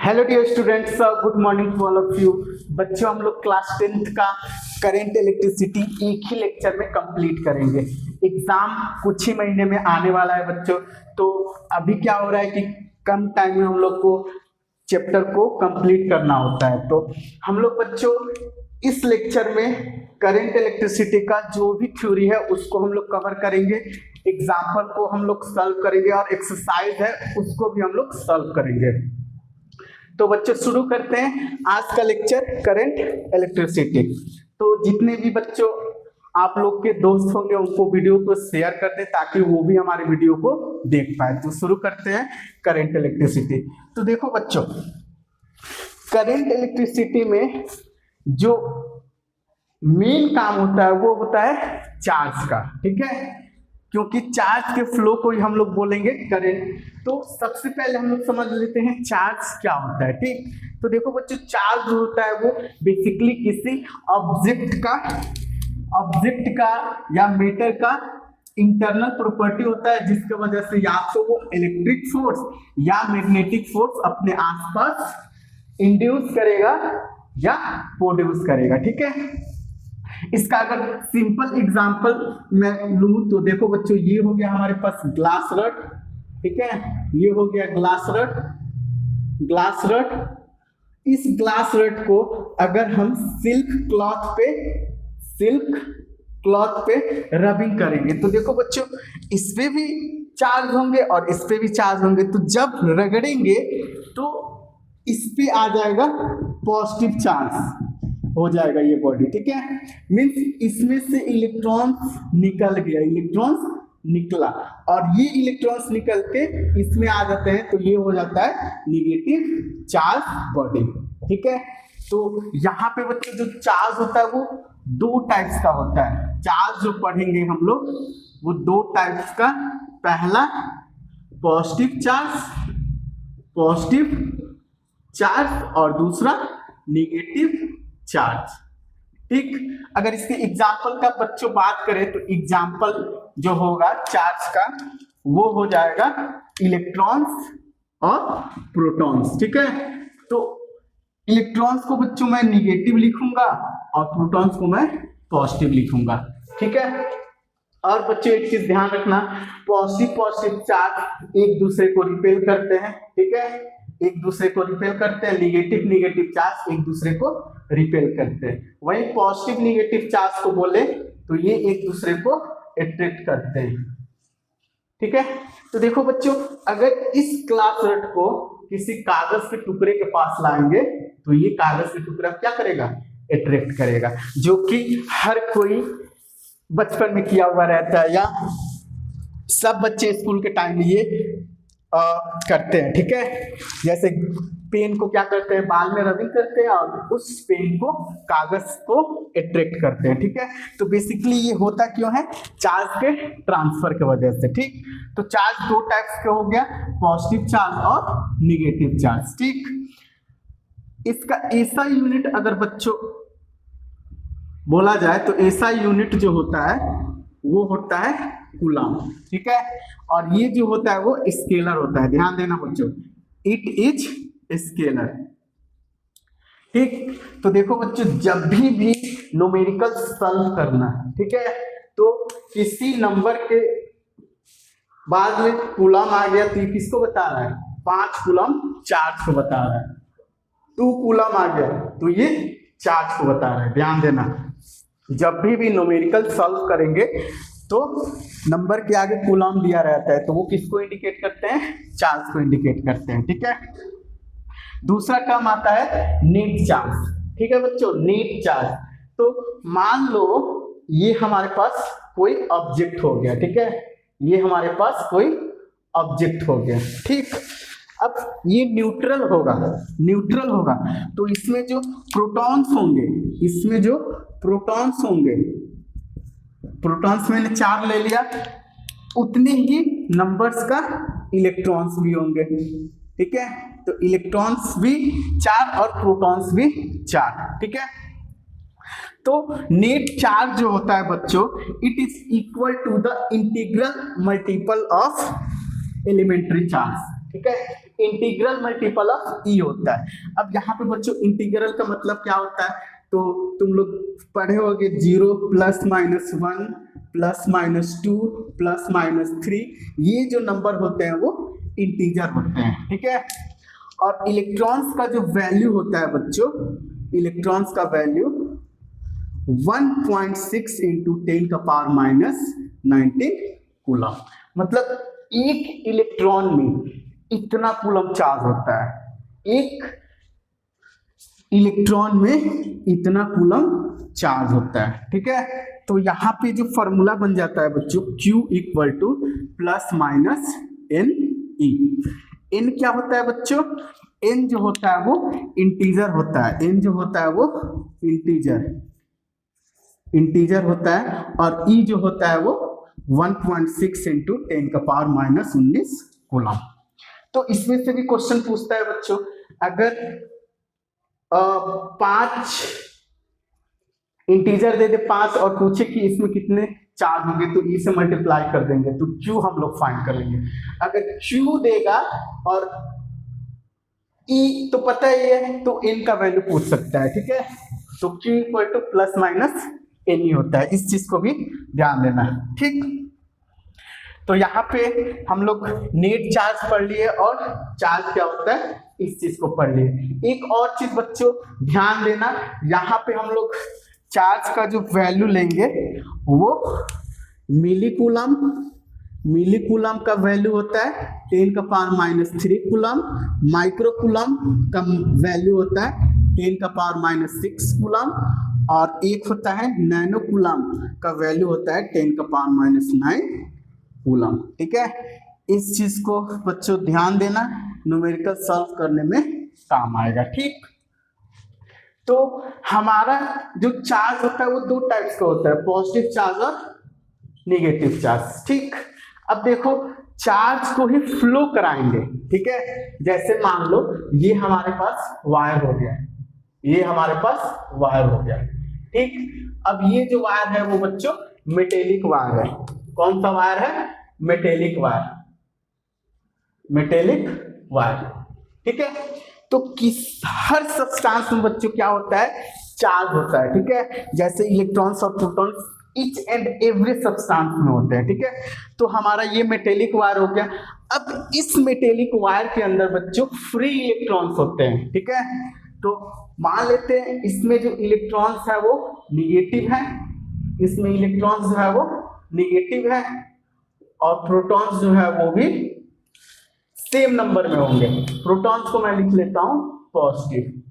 Hello dear students, good morning to all of you. बच्चों, हम लोग क्लास 10th का करंट इलेक्ट्रिसिटी एक ही लेक्चर में कंप्लीट करेंगे। एग्जाम कुछ ही महीने में आने वाला है बच्चों, तो अभी क्या हो रहा है कि कम टाइम में हम लोग को चैप्टर को कंप्लीट करना होता है। तो हम लोग बच्चों इस लेक्चर में करंट इलेक्ट्रिसिटी का जो भी थ्योरी है उसको हम लोग कवर करेंगे, एग्जाम्पल को हम लोग सॉल्व करेंगे और एक्सरसाइज है उसको भी हम लोग सॉल्व करेंगे। तो बच्चों शुरू करते हैं आज का लेक्चर करंट इलेक्ट्रिसिटी। तो जितने भी बच्चों आप लोग के दोस्त होंगे उनको वीडियो को शेयर कर दें ताकि वो भी हमारे वीडियो को देख पाए। तो शुरू करते हैं करंट इलेक्ट्रिसिटी। तो देखो बच्चों, करंट इलेक्ट्रिसिटी में जो मेन काम होता है वो होता है चार्ज का, ठीक है, क्योंकि चार्ज के फ्लो को ही हम लोग बोलेंगे करंट। तो सबसे पहले हम लोग समझ लेते हैं चार्ज क्या होता है। ठीक, तो देखो बच्चों, चार्ज जो होता है वो बेसिकली किसी ऑब्जेक्ट का या मैटर का इंटरनल प्रॉपर्टी होता है जिसके वजह से या तो वो इलेक्ट्रिक फोर्स या मैग्नेटिक फोर्स अपने आसपास इंड्यूस करेगा या प्रोड्यूस करेगा। ठीक है, इसका अगर सिंपल एग्जांपल मैं लूं तो देखो बच्चों, ये हो गया हमारे पास ग्लास रड, ठीक है, ये हो गया ग्लास रड। इस ग्लास रड को अगर हम सिल्क क्लॉथ पे रबिंग करेंगे तो देखो बच्चों, इस पे भी चार्ज होंगे और इस पे भी चार्ज होंगे। तो जब रगड़ेंगे तो इस पे आ जाएगा पॉजिटिव चार्ज हो जाएगा ये बॉडी, ठीक है, मीन्स इसमें से इलेक्ट्रॉन्स निकला और ये इलेक्ट्रॉन्स निकल के इसमें आ जाते हैं तो ये हो जाता है निगेटिव चार्ज बॉडी। ठीक है, तो यहाँ पे बच्चों जो चार्ज होता है वो दो टाइप्स का होता है। चार्ज जो पढ़ेंगे हम लोग वो दो टाइप्स का, पहला पॉजिटिव चार्ज और दूसरा निगेटिव चार्ज। ठीक, अगर इसके एग्जाम्पल का बच्चों बात करें तो एग्जाम्पल जो होगा चार्ज का वो हो जाएगा इलेक्ट्रॉन्स और प्रोटॉन्स। ठीक है, तो इलेक्ट्रॉन्स को बच्चों मैं निगेटिव लिखूंगा और प्रोटॉन्स को मैं पॉजिटिव लिखूंगा। ठीक है, और बच्चों एक चीज ध्यान रखना, पॉजिटिव चार्ज एक दूसरे को रिपेल करते हैं। ठीक है, एक दूसरे को रिपेल करते हैं, निगेटिव चार्ज एक दूसरे को रिपेल करते हैं। वही पॉजिटिव निगेटिव चार्ज को बोले तो ये एक दूसरे को अट्रैक्ट करते हैं। ठीक है, तो देखो बच्चों, अगर इस ग्लास रड को किसी कागज के टुकड़े के पास लाएंगे तो ये कागज के टुकड़ा क्या करेगा, अट्रैक्ट करेगा, जो कि हर कोई बचपन में किया हुआ रहता है या सब बच्चे स्कूल के टाइम में ये करते हैं। ठीक है, जैसे पेन को क्या करते हैं, बाल में रबिंग करते हैं और उस पेन को कागज को अट्रैक्ट करते हैं। ठीक है, तो बेसिकली ये होता क्यों है, चार्ज के ट्रांसफर की वजह से। ठीक, तो चार्ज दो टाइप्स के हो गया, पॉजिटिव चार्ज और निगेटिव चार्ज। ठीक, इसका ऐसा यूनिट अगर बच्चों बोला जाए तो ऐसा यूनिट जो होता है वो होता है कूलम। ठीक है, और ये जो होता है वो स्केलर होता है, ध्यान देना बच्चों, इट इज स्केलर। ठीक, तो देखो बच्चों, जब भी न्यूमेरिकल सॉल्व करना है, ठीक है, तो किसी नंबर के बाद में कूलम आ गया तो ये किसको बता रहा है, 5 कूलम चार्ज को बता रहा है। 2 कूलम आ गया तो ये चार्ज को बता रहा है। ध्यान देना, जब भी न्यूमेरिकल सॉल्व करेंगे तो नंबर के आगे कूलम दिया रहता है तो वो किसको इंडिकेट करते हैं, चार्ज को इंडिकेट करते हैं। ठीक है, दूसरा टर्म आता है नेट चार्ज। ठीक है बच्चों, नेट चार्ज, तो मान लो ये हमारे पास कोई ऑब्जेक्ट हो गया। ठीक है, ये हमारे पास कोई ऑब्जेक्ट हो गया। ठीक, अब ये न्यूट्रल होगा तो इसमें जो प्रोटॉन्स होंगे, प्रोटॉन्स मैंने 4 ले लिया, उतने ही नंबर्स का इलेक्ट्रॉन्स भी होंगे। ठीक है, तो इलेक्ट्रॉन्स भी 4 और प्रोटॉन्स भी 4। ठीक है, तो नेट चार्ज जो होता है बच्चों, it is equal to the integral multiple of elementary charge. ठीक है, इंटीग्रल मल्टीपल ऑफ ई होता है। अब यहाँ पे बच्चों इंटीग्रल का मतलब क्या होता है, तो तुम लोग पढ़े होगे 0 + -1 + -2 + -3, ये जो नंबर होते हैं वो इंटीजर होते हैं, ठीक है। और इलेक्ट्रॉन्स का जो वैल्यू होता है बच्चों, इलेक्ट्रॉन्स का वैल्यू 1.6 × 10⁻19 कूलम, मतलब एक इलेक्ट्रॉन में इतना कूलम चार्ज होता है, एक इलेक्ट्रॉन में इतना कूलम चार्ज होता है, ठीक है। तो यहाँ पे जो फॉर्मूला बन जाता है बच्चों, Q = ±NE। N क्या होता है बच्चों, N जो होता है वो इंटीजर होता है, N जो होता है वो इंटीजर होता है, और E जो होता है वो 1.6 × 10⁻19 कूलम। तो इसमें से भी क्वेश्चन पूछता है बच्चों, अगर 5 इंटीजर दे दे 5 और पूछे कि इसमें कितने चार्ज होंगे, तो ई से मल्टीप्लाई कर देंगे तो क्यू हम लोग फाइंड करेंगे। अगर क्यू देगा और ई तो पता ही है, तो एन का वैल्यू पूछ सकता है, ठीक है। तो क्यू = ±NE होता है, इस चीज को भी ध्यान देना है, ठीक। तो यहाँ पे हम लोग नेट चार्ज पढ़ लिए और चार्ज क्या होता है इस चीज को पढ़ लिए। एक और चीज बच्चों ध्यान देना, यहाँ पे हम लोग चार्ज का जो वैल्यू लेंगे वो मिलीकूलम का वैल्यू होता है 10⁻³ कूलम, माइक्रोकूलम का वैल्यू होता है 10⁻6 कूलम, और एक होता है नैनोकूलम का वैल्यू होता है 10⁻9 कूलम, ठीक है। इस चीज को बच्चों ध्यान देना, न्यूमेरिकल सॉल्व करने में काम आएगा, ठीक। तो हमारा जो चार्ज होता है वो 2 टाइप्स का होता है, पॉजिटिव चार्ज और नेगेटिव चार्ज, ठीक। अब देखो चार्ज को ही फ्लो कराएंगे, ठीक है। जैसे मान लो ये हमारे पास वायर हो गया, ये हमारे पास वायर हो गया, ठीक। अब ये जो वायर है वो बच्चों मेटेलिक वायर है। कौन सा वायर है, मेटेलिक वायर, ठीक है। तो हर सब्सटेंस में बच्चों क्या होता है, चार्ज होता है, ठीक है। जैसे इलेक्ट्रॉन्स और protons each and every substance में होते हैं, ठीक है। तो हमारा ये मेटेलिक वायर हो गया। अब इस मेटेलिक वायर के अंदर बच्चों फ्री इलेक्ट्रॉन्स होते हैं, ठीक है। तो मान लेते हैं इसमें जो इलेक्ट्रॉन्स है वो निगेटिव है, इसमें इलेक्ट्रॉन्स जो है वो निगेटिव है, और प्रोटॉन्स जो है वो भी सेम नंबर में होंगे। प्रोटॉन्स को मैं लिख लेता हूं पॉजिटिव,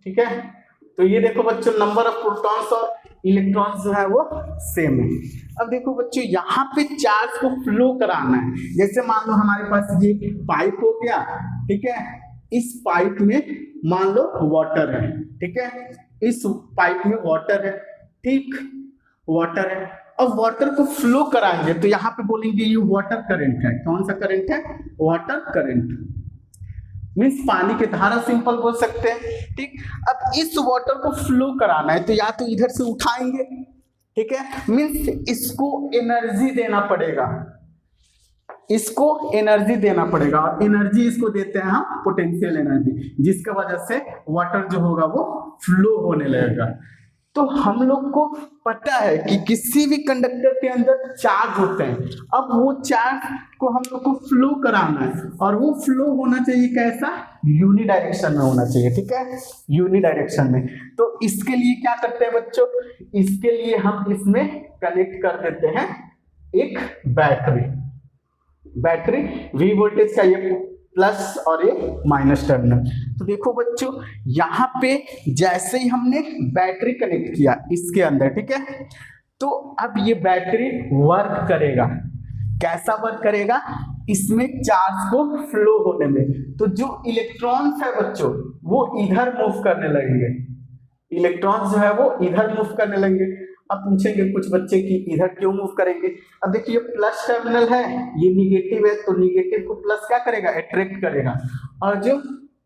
ठीक है। तो ये देखो बच्चों नंबर ऑफ प्रोटॉन्स और इलेक्ट्रॉन्स जो है वो सेम है। अब देखो बच्चों यहाँ पे चार्ज को फ्लो कराना है। जैसे मान लो हमारे पास ये पाइप हो गया, ठीक है। इस पाइप में मान लो वाटर है, ठीक है। इस पाइप में वाटर है, ठीक, वाटर है। अब वाटर को फ्लो कराएंगे तो यहाँ पे बोलेंगे ये वाटर करंट है। कौन सा करंट है, वाटर करंट, मीन्स पानी के धारा सिंपल बोल सकते हैं, ठीक। अब इस वाटर को फ्लो कराना है तो या तो इधर से उठाएंगे, ठीक है, मीन्स इसको एनर्जी देना पड़ेगा, इसको एनर्जी देना पड़ेगा, और एनर्जी इसको देते हैं हम पोटेंशियल एनर्जी, जिसके वजह से वाटर जो होगा वो फ्लो होने लगेगा। तो हम लोग को पता है कि किसी भी कंडक्टर के अंदर चार्ज होते हैं। अब वो चार्ज को हम लोग को फ्लो कराना है, और वो फ्लो होना चाहिए कैसा, यूनि डायरेक्शन में होना चाहिए, ठीक है, यूनि डायरेक्शन में। तो इसके लिए क्या करते हैं बच्चों, इसके लिए हम इसमें कनेक्ट कर देते हैं एक बैटरी वी वोल्टेज का, ये प्लस और ये माइनस टर्मिनल। तो देखो बच्चों यहाँ पे जैसे ही हमने बैटरी कनेक्ट किया इसके अंदर, ठीक है, तो अब ये बैटरी वर्क करेगा। कैसा वर्क करेगा, इसमें चार्ज को फ्लो होने में। तो जो इलेक्ट्रॉन्स है बच्चों वो इधर मूव करने लगेंगे, इलेक्ट्रॉन्स जो है वो इधर मूव करने लगेंगे। अब पूछेंगे कुछ बच्चे कि इधर क्यों मूव करेंगे। अब देखिए प्लस टर्मिनल है, ये निगेटिव है, तो निगेटिव को प्लस क्या करेगा, अट्रैक्ट करेगा, और जो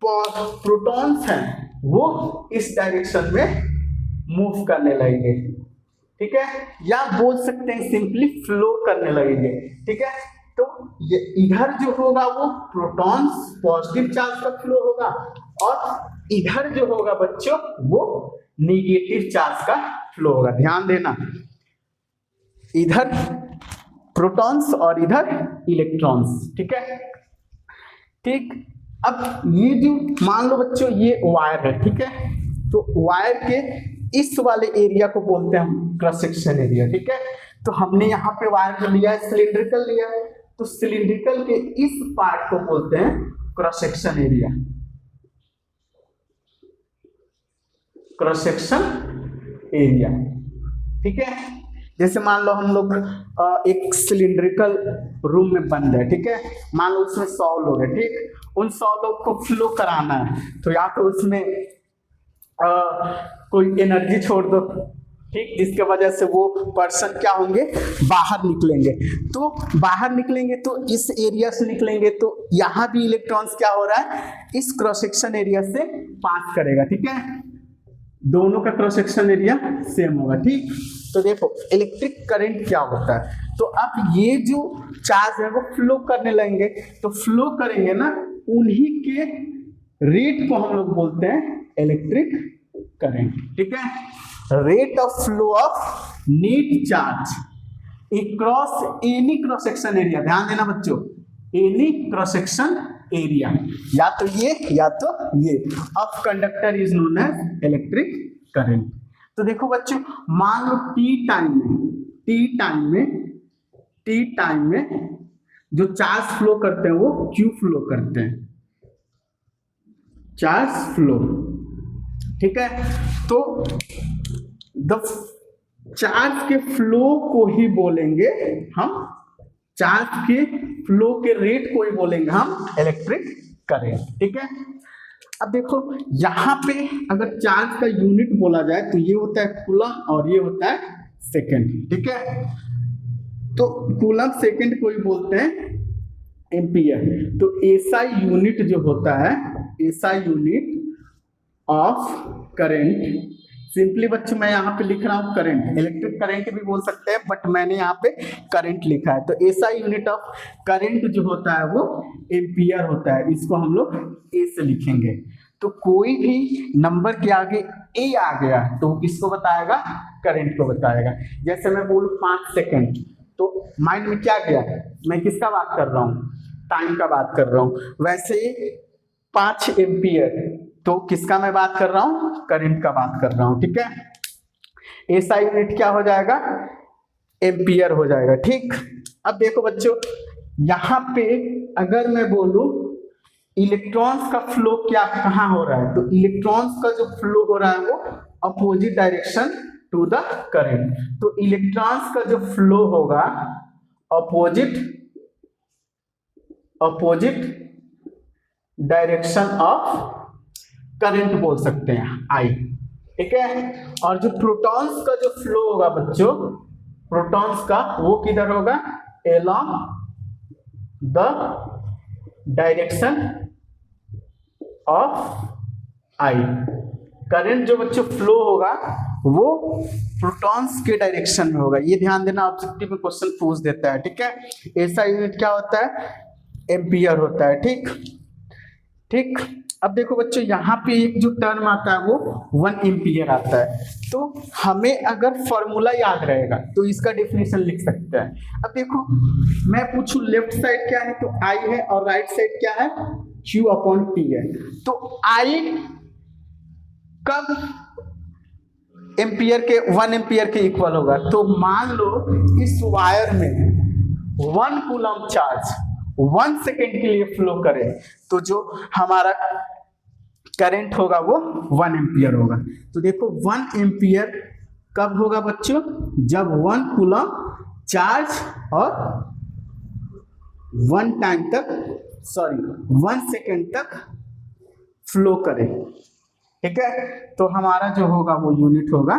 प्रोटॉन्स हैं वो इस डायरेक्शन में मूव करने लगेंगे, ठीक है, या बोल सकते हैं सिंपली फ्लो करने लगेंगे। ठीक है, तो ये इधर जो होगा वो प्रोटॉन्स पॉजिटिव चार्ज का फ्लो होगा, और इधर जो होगा बच्चों वो निगेटिव चार्ज का फ्लो होगा। ध्यान देना, इधर प्रोटॉन्स और इधर इलेक्ट्रॉन्स। ठीक है, ठीक। अब ये जो मान लो बच्चों ये वायर है, ठीक है, तो वायर के इस वाले एरिया को बोलते हैं हम क्रॉस सेक्शन एरिया। ठीक है, तो हमने यहाँ पे वायर जो लिया है सिलिंड्रिकल लिया है, तो सिलिंड्रिकल के इस पार्ट को बोलते हैं cross section area, cross section area. ठीक है, जैसे मान लो हम लोग एक सिलिंड्रिकल रूम में बंद है, ठीक है, मान लो उसमें 100 लोग हैं, ठीक, उन 100 लोग को फ्लो कराना है, तो या तो उसमें कोई एनर्जी छोड़ दो, ठीक, जिसके वजह से वो पर्सन क्या होंगे, बाहर निकलेंगे। तो बाहर निकलेंगे तो इस एरिया से निकलेंगे, तो यहाँ भी इलेक्ट्रॉन्स क्या हो रहा है, इस क्रॉस सेक्शन एरिया से पास करेगा। ठीक है, दोनों का क्रॉस सेक्शन एरिया सेम होगा। ठीक, तो देखो इलेक्ट्रिक करंट क्या होता है, तो अब ये जो चार्ज है वो फ्लो करने लगेंगे, तो फ्लो करेंगे ना, उन्हीं के रेट को हम लोग बोलते हैं इलेक्ट्रिक करंट। ठीक है, rate of flow of net charge across any cross section area. ध्यान देना बच्चों, एनी क्रॉस सेक्शन एरिया, या तो ये of conductor is known as electric current. तो देखो बच्चों, मान लो टी टाइम में जो चार्ज फ्लो करते हैं वो क्यू फ्लो करते हैं, चार्ज फ्लो। ठीक है, तो द चार्ज के फ्लो को ही बोलेंगे हम, चार्ज के फ्लो के रेट को ही बोलेंगे हम इलेक्ट्रिक करंट। ठीक है, अब देखो यहाँ पे अगर चार्ज का यूनिट बोला जाए तो ये होता है कूलम और ये होता है सेकंड। ठीक है, तो कूलम सेकंड को ही बोलते हैं एम्पियर। तो एसआई यूनिट जो होता है, SI unit of current, simply बच्चों मैं यहाँ पे लिख रहा हूँ करंट, इलेक्ट्रिक करंट भी बोल सकते हैं, बट मैंने यहाँ पे करंट लिखा है। तो एसआई यूनिट ऑफ करंट जो होता है वो एम्पियर होता है, इसको हम लोग ए से लिखेंगे। तो कोई भी नंबर के आगे ए आ गया तो किसको बताएगा, करंट को बताएगा। जैसे मैं बोलूँ 5 सेकेंड, तो माइंड में क्या गया, मैं किसका बात कर रहा हूँ, टाइम का बात कर रहा हूँ। वैसे 5 एम्पियर, तो किसका मैं बात कर रहा हूँ, करंट का बात कर रहा हूँ। ठीक है, एसआई यूनिट क्या हो जाएगा, एम्पियर हो जाएगा। ठीक, अब देखो बच्चों यहाँ पे अगर मैं बोलूँ इलेक्ट्रॉन्स का फ्लो क्या कहाँ हो रहा है, तो इलेक्ट्रॉन्स का जो फ्लो हो रहा है वो opposite direction to the current. तो इलेक्ट्रॉन्स का जो फ्लो होगा अपोजिट डायरेक्शन ऑफ करंट बोल सकते हैं, आई। ठीक है, और जो प्रोटॉन्स का जो फ्लो होगा बच्चों, प्रोटॉन्स का वो किधर होगा, along the direction of I. Current जो बच्चों फ्लो होगा वो प्रोटॉन्स के डायरेक्शन में होगा, ये ध्यान देना, ऑब्जेक्टिव में क्वेश्चन पूछ देता है। ठीक है, ऐसा यूनिट क्या होता है, एम्पियर होता है। ठीक, अब देखो बच्चों यहाँ पे एक जो टर्म आता है वो 1 एम्पियर आता है। तो हमें अगर फॉर्मूला याद रहेगा तो इसका डेफिनेशन लिख सकते हैं। अब देखो मैं पूछूं लेफ्ट साइड क्या है, तो आई है, और राइट साइड क्या है, Q अपॉन T है। तो आई कब एम्पियर के 1 एम्पियर के इक्वल होगा, तो मान लो इस वायर में 1 कूलम चार्ज 1 सेकेंड के लिए फ्लो करे, तो जो हमारा करंट होगा वो 1 एम्पियर होगा। तो देखो 1 एम्पियर कब होगा बच्चों, जब 1 कूलम चार्ज और 1 सेकेंड तक फ्लो करे। ठीक है, तो हमारा जो होगा वो यूनिट होगा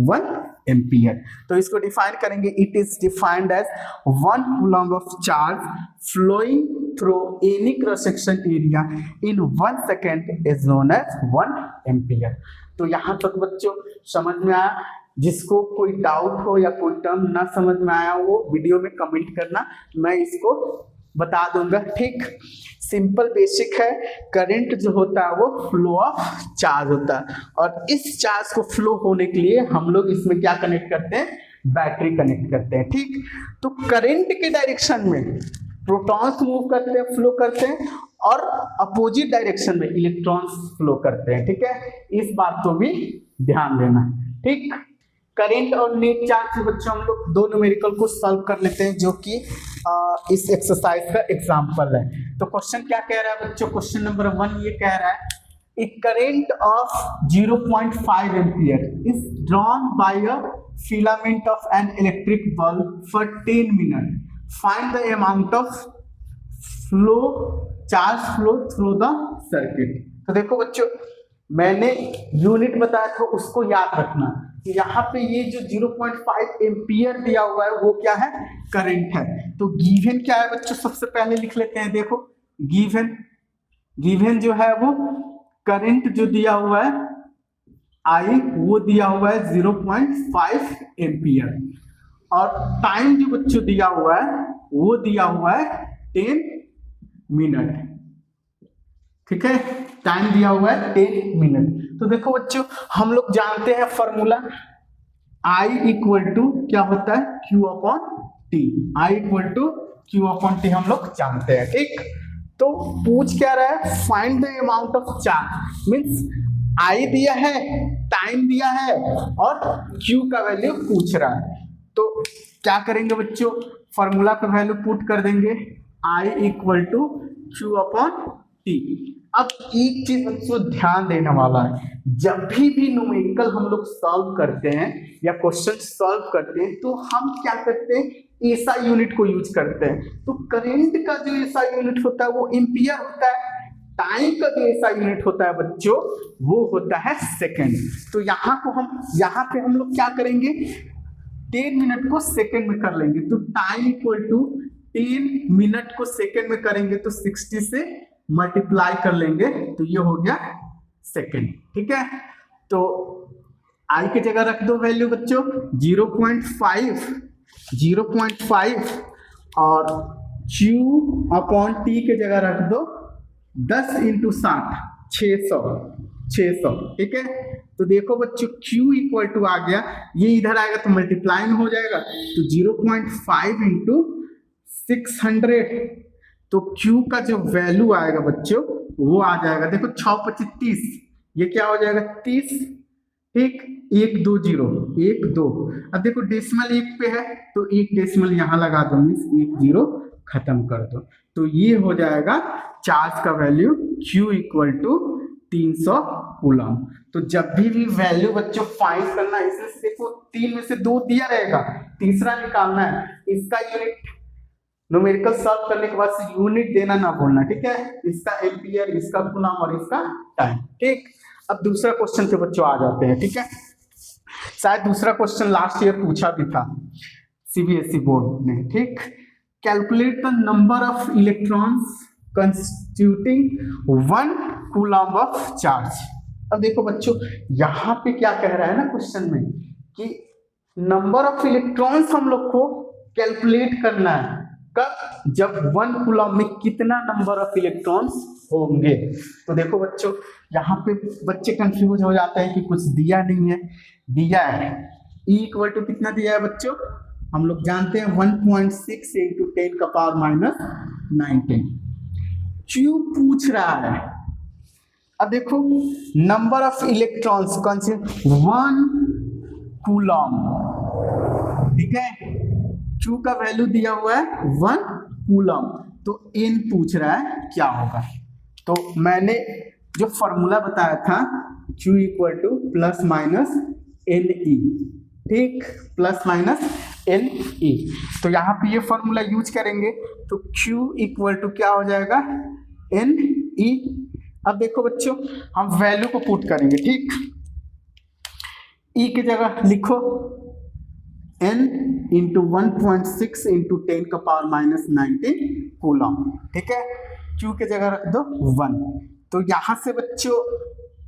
1 एम्पियर। तो इसको डिफाइन करेंगे, it is defined as 1 coulomb of charge flowing through any cross section area in 1 second is known as 1 ampere. तो यहाँ तक बच्चों समझ में आया जिसको कोई डाउट हो या कोई टर्म ना समझ में आया हो वो वीडियो में कमेंट करना, मैं इसको बता दूंगा। ठीक, सिंपल बेसिक है। करंट जो होता है वो फ्लो ऑफ चार्ज होता है, और इस चार्ज को फ्लो होने के लिए हम लोग इसमें क्या कनेक्ट करते हैं, बैटरी कनेक्ट करते हैं। ठीक, तो करंट के डायरेक्शन में प्रोटॉन्स मूव करते हैं, फ्लो करते हैं, और अपोजिट डायरेक्शन में इलेक्ट्रॉन्स फ्लो करते हैं। ठीक है, इस बात को भी ध्यान देना। ठीक, करंट और नेट चार्ज से बच्चों हम लोग दो न्यूमेरिकल को सॉल्व कर लेते हैं, जो कि इस एक्सरसाइज का एग्जांपल है। तो क्वेश्चन क्या कह रहा है बच्चों, क्वेश्चन नंबर 1 ये कह रहा है a current of 0.5 ampere is drawn by a filament of an electric bulb for 10 minute, find the amount of flow charge flow through the circuit. तो देखो बच्चों, मैंने यूनिट बताया था उसको याद रखना कि यहाँ पे ये जो 0.5 एम्पियर दिया हुआ है वो क्या है, करंट है। तो गिवन क्या है बच्चों, सबसे पहले लिख लेते हैं। देखो गिवन जो है वो करंट जो दिया हुआ है आई, वो दिया हुआ है 0.5 एम्पियर, और टाइम जो बच्चों दिया हुआ है वो दिया हुआ है 10 मिनट। ठीक है, टाइम दिया हुआ है 10 मिनट। तो देखो बच्चों, हम लोग जानते हैं फॉर्मूला I इक्वल टू क्या होता है, Q upon T. I equal to Q upon T हम लोग जानते हैं। ठीक, तो पूछ क्या रहा है, find the amount of charge, means I दिया है, टाइम दिया है, और Q का वैल्यू पूछ रहा है। तो क्या करेंगे बच्चों, फॉर्मूला पे वैल्यू पुट कर देंगे, I equal to Q upon T. अब एक चीज बच्चों ध्यान देने वाला है, जब भी न्यूमेरिकल हम लोग सॉल्व करते हैं या क्वेश्चन सॉल्व करते हैं तो हम क्या करते हैं, ऐसा यूनिट को यूज करते हैं। तो करंट का जो ऐसा यूनिट होता है वो एम्पियर होता है, टाइम का जो ऐसा यूनिट होता है बच्चों वो होता है सेकंड। तो यहाँ पे हम लोग क्या करेंगे, 10 मिनट को सेकंड में कर लेंगे। तो टाइम इक्वल टू 10 मिनट को सेकंड में करेंगे तो 60 से मल्टीप्लाई कर लेंगे, तो ये हो गया सेकंड। ठीक है, तो आई की जगह रख दो वैल्यू बच्चों 0.5 और Q अपॉन टी के जगह रख दो 10 इंटू 60 600। ठीक है, तो देखो बच्चों Q इक्वल टू आ गया, ये इधर आएगा तो मल्टीप्लाइंग हो जाएगा, तो 0.5 इंटू 600, तो Q का जो वैल्यू आएगा बच्चों वो आ जाएगा, देखो 6 25 30, ये क्या हो जाएगा 30। ठीक, 1 2 0 1 2। अब देखो डेसिमल 1 पे है तो 1 डेसिमल यहाँ लगा दो, मीन्स 1 0 खत्म कर दो, तो ये हो जाएगा चार्ज का value Q equal to 300 coulomb. तो जब भी वैल्यू बच्चों फाइंड करना है, इसमें से देखो 3 में से 2 दिया रहेगा, तीसरा निकालना है। इसका यूनिट न्यूमेरिकल सॉल्व करने के बाद यूनिट देना ना भूलना। ठीक है, इसका एम्पियर, इसका कूलम और इसका टाइम। ठीक, अब दूसरा क्वेश्चन पे बच्चों आ जाते हैं। ठीक है, शायद दूसरा क्वेश्चन लास्ट ईयर पूछा भी था CBSE बोर्ड ने। ठीक, calculate the number of electrons constituting 1 coulomb of charge. अब देखो बच्चों, यहाँ पे क्या कह रहा है ना क्वेश्चन में कि नंबर ऑफ इलेक्ट्रॉन्स हम लोग को कैलकुलेट करना है, कब, जब 1 कूलम में कितना नंबर ऑफ इलेक्ट्रॉन्स होंगे। तो देखो बच्चों, यहाँ पे बच्चे कंफ्यूज हो जाते हैं कि कुछ दिया नहीं है, दिया है E इक्वल टू कितना दिया है बच्चों, हम लोग जानते हैं 1.6 इंटू 10 का पावर माइनस 19। Q पूछ रहा है, अब देखो नंबर ऑफ इलेक्ट्रॉन्स कौन से, 1 कूलम। ठीक है, Q का वैल्यू दिया हुआ है 1 कूलम, तो N पूछ रहा है क्या होगा। तो मैंने जो फॉर्मूला बताया था Q equal two plus minus NE। ठीक, प्लस माइनस NE, तो यहाँ पे ये फॉर्मूला यूज करेंगे तो Q इक्वल टू क्या हो जाएगा, NE। अब देखो बच्चों, हम वैल्यू को पुट करेंगे। ठीक, E की जगह लिखो N इंटू 1.6 इंटू 10 का पावर माइनस 19 कूलम। ठीक है, Q के जगह रख दो 1। तो यहाँ से बच्चों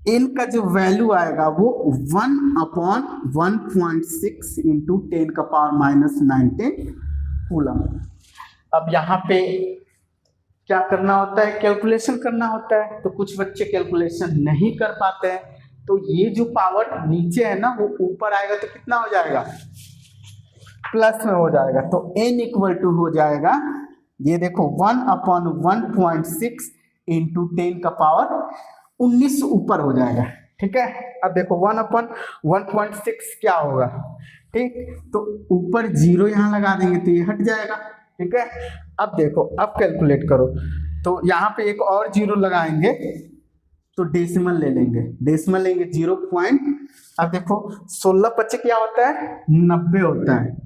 एन का जो वैल्यू आएगा वो 1/1.6 इंटू 10⁻⁻19 कूलम। अब यहाँ पे क्या करना होता है, कैलकुलेशन करना होता है, तो कुछ बच्चे कैलकुलेशन नहीं कर पाते हैं, तो ये जो पावर नीचे है ना वो ऊपर आएगा तो कितना हो जाएगा, प्लस में हो जाएगा, तो n इक्वल टू हो जाएगा, ये देखो 1/1.6 इंटू 10⁻19 ऊपर हो जाएगा। ठीक है, अब देखो 1/1.6 क्या होगा, ठीक, तो ऊपर 0 यहाँ लगा देंगे तो ये हट जाएगा। ठीक है, अब देखो, अब कैलकुलेट करो, तो यहाँ पे एक और 0 लगाएंगे तो डेसिमल ले लेंगे, डेसिमल लेंगे 0 पॉइंट, अब देखो 16×5 क्या होता है, 90 होता है,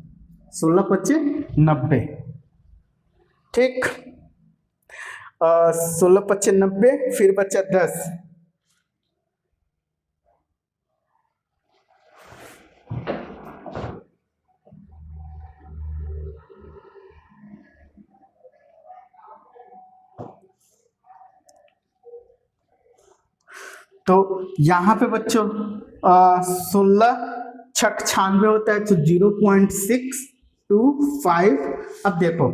16×5 90। ठीक, 16×5 90, फिर बचा 10, तो यहाँ पे बच्चों 16×6 96 होता है, तो 0.625। अब देखो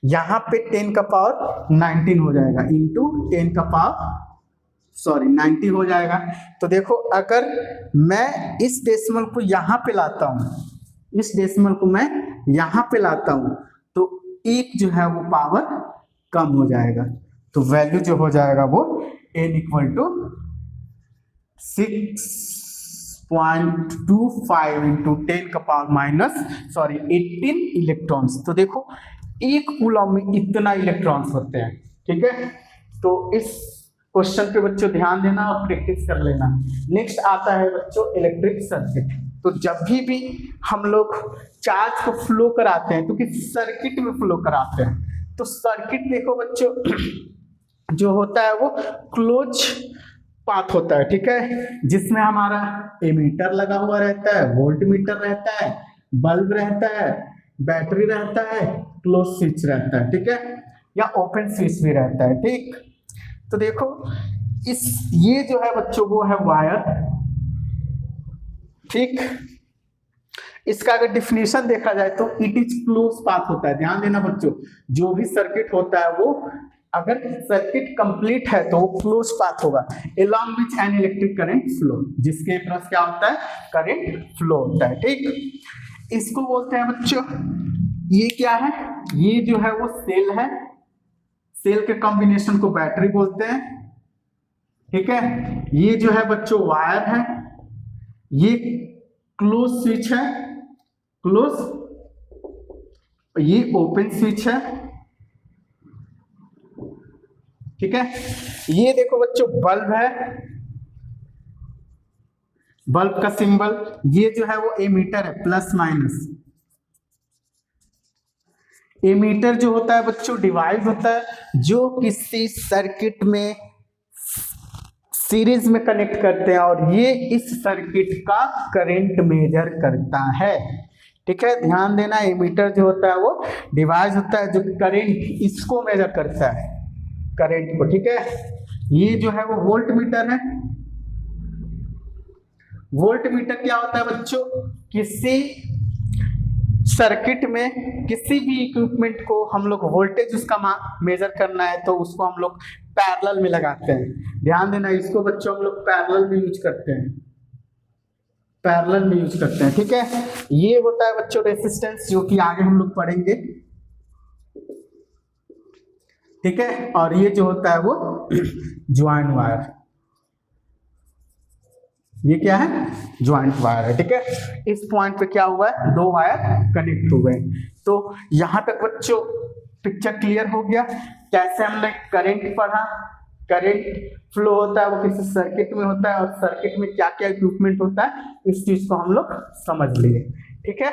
यहाँ पे 10⁻19 हो जाएगा इंटू 90 हो जाएगा। तो देखो अगर मैं इस डेसिमल को यहाँ पे लाता हूँ, इस डेसिमल को मैं यहाँ पे लाता हूँ, तो एक जो है वो पावर कम हो जाएगा, तो वैल्यू जो हो जाएगा वो n equal to 6.25 into 10⁻18 electrons. तो देखो एक कूलम में इतना इलेक्ट्रॉन्स होते हैं। ठीक है, तो इस क्वेश्चन पे बच्चों ध्यान देना और प्रैक्टिस कर लेना। नेक्स्ट आता है बच्चों इलेक्ट्रिक सर्किट। तो जब भी हम लोग चार्ज को फ्लो कराते हैं तो किस सर्किट में फ्लो कराते हैं, तो सर्किट देखो बच्चों जो होता है वो क्लोज पाथ होता है। ठीक है, जिसमें हमारा एमीटर लगा हुआ रहता है, वोल्ट मीटर रहता है, बल्ब रहता है, बैटरी रहता है, क्लोज स्विच रहता है। ठीक है, या ओपन स्विच भी रहता है। ठीक, तो देखो ये जो है बच्चों वो है वायर। ठीक, इसका अगर डिफिनीशन देखा जाए तो इट इज क्लोज पाथ होता है। ध्यान देना बच्चों, जो भी सर्किट होता है वो अगर सर्किट कंप्लीट है तो वो क्लोज पाथ होगा along with an electric current flow, जिसके पास क्या होता है, करंट फ्लो होता है। ठीक, इसको बोलते हैं बच्चों, ये क्या है, ये जो है वो सेल है, सेल के कॉम्बिनेशन को बैटरी बोलते हैं। ठीक है, ये जो है बच्चों वायर है, ये क्लोज स्विच है, क्लोज, ये ओपन स्विच है। ठीक है, ये देखो बच्चों बल्ब है, बल्ब का सिंबल, ये जो है वो एमीटर है, प्लस माइनस। एमीटर जो होता है बच्चों डिवाइस होता है जो किसी सर्किट में सीरीज में कनेक्ट करते हैं और ये इस सर्किट का करंट मेजर करता है। ठीक है, ध्यान देना, एमीटर जो होता है वो डिवाइस होता है जो करंट इसको मेजर करता है, करंट को। ठीक है, ये जो है वो वोल्ट मीटर है। वोल्ट मीटर क्या होता है बच्चों, किसी सर्किट में किसी भी इक्विपमेंट को हम लोग वोल्टेज उसका मेजर करना है तो उसको हम लोग पैरेलल में लगाते हैं। ध्यान देना, इसको बच्चों हम लोग पैरेलल में यूज करते हैं, पैरेलल में यूज करते हैं। ठीक है, ये होता है बच्चों रेजिस्टेंस, जो कि आगे हम लोग पढ़ेंगे। ठीक है, और ये जो होता है वो ज्वाइंट वायर, ये क्या है, ज्वाइंट वायर है। ठीक है, इस पॉइंट पे क्या हुआ है, दो वायर कनेक्ट हो गए। तो यहां तक बच्चों पिक्चर क्लियर हो गया, कैसे हमने करंट पढ़ा, करंट फ्लो होता है वो किसी सर्किट में होता है और सर्किट में क्या क्या इक्विपमेंट होता है, इस चीज को हम लोग समझ लिए। ठीक है,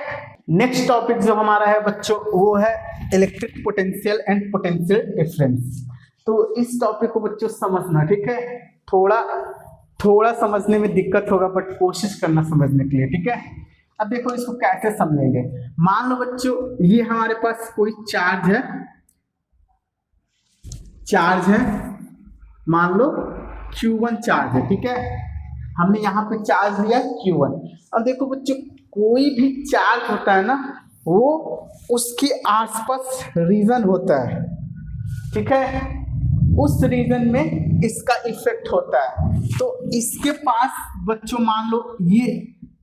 नेक्स्ट टॉपिक जो हमारा है बच्चों वो है electric potential and potential difference. तो इस टॉपिक को बच्चों समझना, ठीक है, थोड़ा समझने में दिक्कत होगा बट कोशिश करना समझने के लिए। ठीक है, अब देखो इसको कैसे समझेंगे। मान लो बच्चों ये हमारे पास कोई चार्ज है, मान लो Q1 चार्ज है, ठीक है। हमने यहाँ पे चार्ज लिया Q1। अब देखो बच्चों, कोई भी चार्ज होता है ना, वो उसके आसपास रीजन होता है, ठीक है, उस रीजन में इसका इफेक्ट होता है। तो इसके पास बच्चों मान लो ये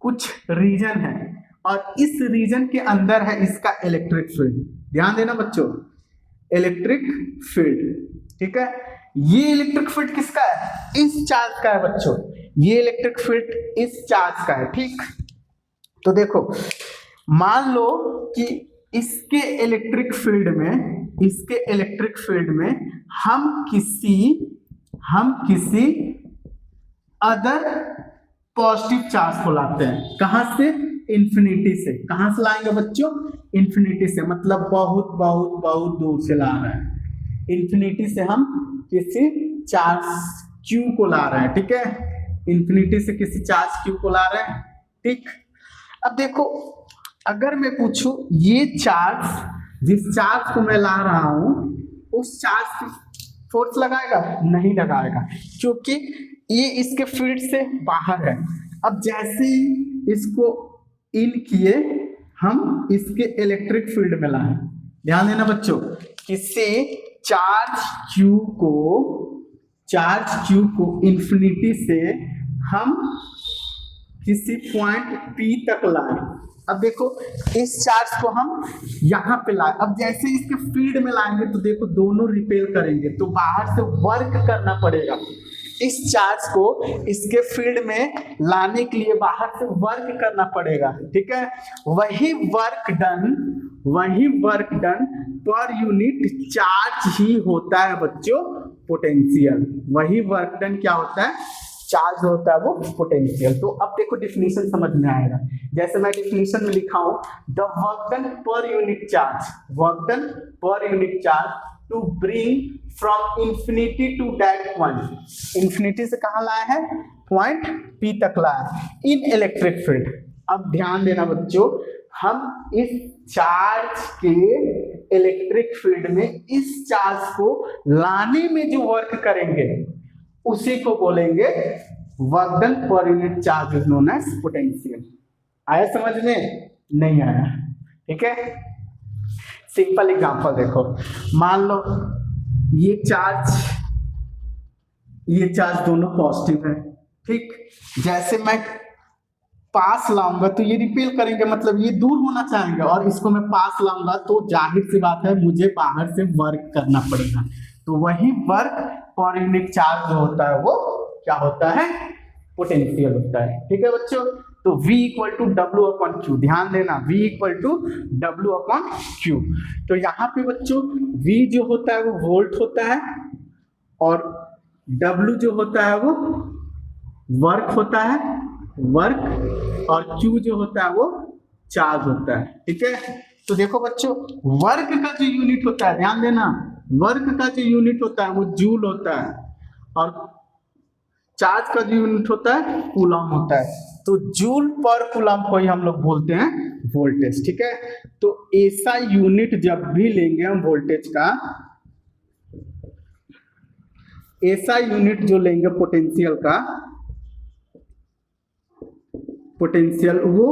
कुछ रीजन है और इस रीजन के अंदर है इसका इलेक्ट्रिक फील्ड। ध्यान देना बच्चों, इलेक्ट्रिक फील्ड, ठीक है। ये इलेक्ट्रिक फील्ड किसका है? इस चार्ज का है बच्चों। ये इलेक्ट्रिक फील्ड इस चार्ज का है, ठीक। तो देखो, मान लो कि इसके इलेक्ट्रिक फील्ड में हम किसी अदर पॉजिटिव चार्ज को लाते हैं। कहां से? इंफिनिटी से। कहां से लाएंगे बच्चों? इंफिनिटी से, मतलब बहुत बहुत बहुत दूर से ला रहे हैं। इंफिनिटी से हम किसी चार्ज Q को ला रहे हैं, ठीक है। इंफिनिटी से किसी चार्ज Q को ला रहे हैं, ठीक। अब देखो, अगर मैं पूछूं ये चार्ज, जिस चार्ज को मैं ला रहा हूं, उस चार्ज पे फोर्स लगाएगा? नहीं लगाएगा, क्योंकि ये इसके फील्ड से बाहर है। अब जैसे ही इसको इन किए, हम इसके इलेक्ट्रिक फील्ड में लाए। ध्यान देना बच्चों, किसी चार्ज Q को इंफिनिटी से हम किसी पॉइंट P तक लाए। अब देखो, इस चार्ज को हम यहाँ पे लाए। अब जैसे इसके फील्ड में लाएंगे तो देखो दोनों रिपेल करेंगे, तो बाहर से वर्क करना पड़ेगा। इस चार्ज को इसके फील्ड में लाने के लिए बाहर से वर्क करना पड़ेगा, ठीक है। वही work done per unit charge ही होता है बच्चों पोटेंशियल। वही वर्क डन क्या होता है? चार्ज होता है वो पोटेंशियल। तो अब देखो डिफिनीशन समझ में आएगा। जैसे मैं डिफिनीशन में लिखा हूं, the work done per unit charge to bring from infinity to that point. Infinity से कहां लाया है? पॉइंट P तक लाया इन इलेक्ट्रिक फील्ड। अब ध्यान देना बच्चों, हम इस चार्ज के इलेक्ट्रिक फील्ड में इस चार्ज को लाने में जो वर्क करेंगे उसी को बोलेंगे work done per unit charge is known as potential. आया समझ में? नहीं आया, ठीक है। सिंपल एग्जांपल देखो, मान लो ये चार्ज दोनों पॉजिटिव है, ठीक। जैसे मैं पास लाऊंगा तो ये रिपेल करेंगे, मतलब ये दूर होना चाहेंगे, और इसको मैं पास लाऊंगा तो जाहिर सी बात है मुझे बाहर से वर्क करना पड़ेगा। तो वही वर्क पर यूनिट चार्ज जो होता है वो क्या होता है? पोटेंशियल होता है, ठीक है बच्चों। तो V = W/Q। ध्यान देना, V = W/Q। तो यहाँ पे बच्चों V जो होता है वो वोल्ट होता है, और W जो होता है वो वर्क होता है, और Q जो होता है वो चार्ज होता है, ठीक है। तो देखो बच्चों, वर्क का जो यूनिट होता है, ध्यान देना, वर्क का जो यूनिट होता है वो जूल होता है, और चार्ज का जो यूनिट होता है कूलम होता है। तो जूल पर कूलम को ही हम लोग बोलते हैं वोल्टेज, ठीक है। तो ऐसा यूनिट जब भी लेंगे हम वोल्टेज का, ऐसा यूनिट जो लेंगे पोटेंशियल का, वो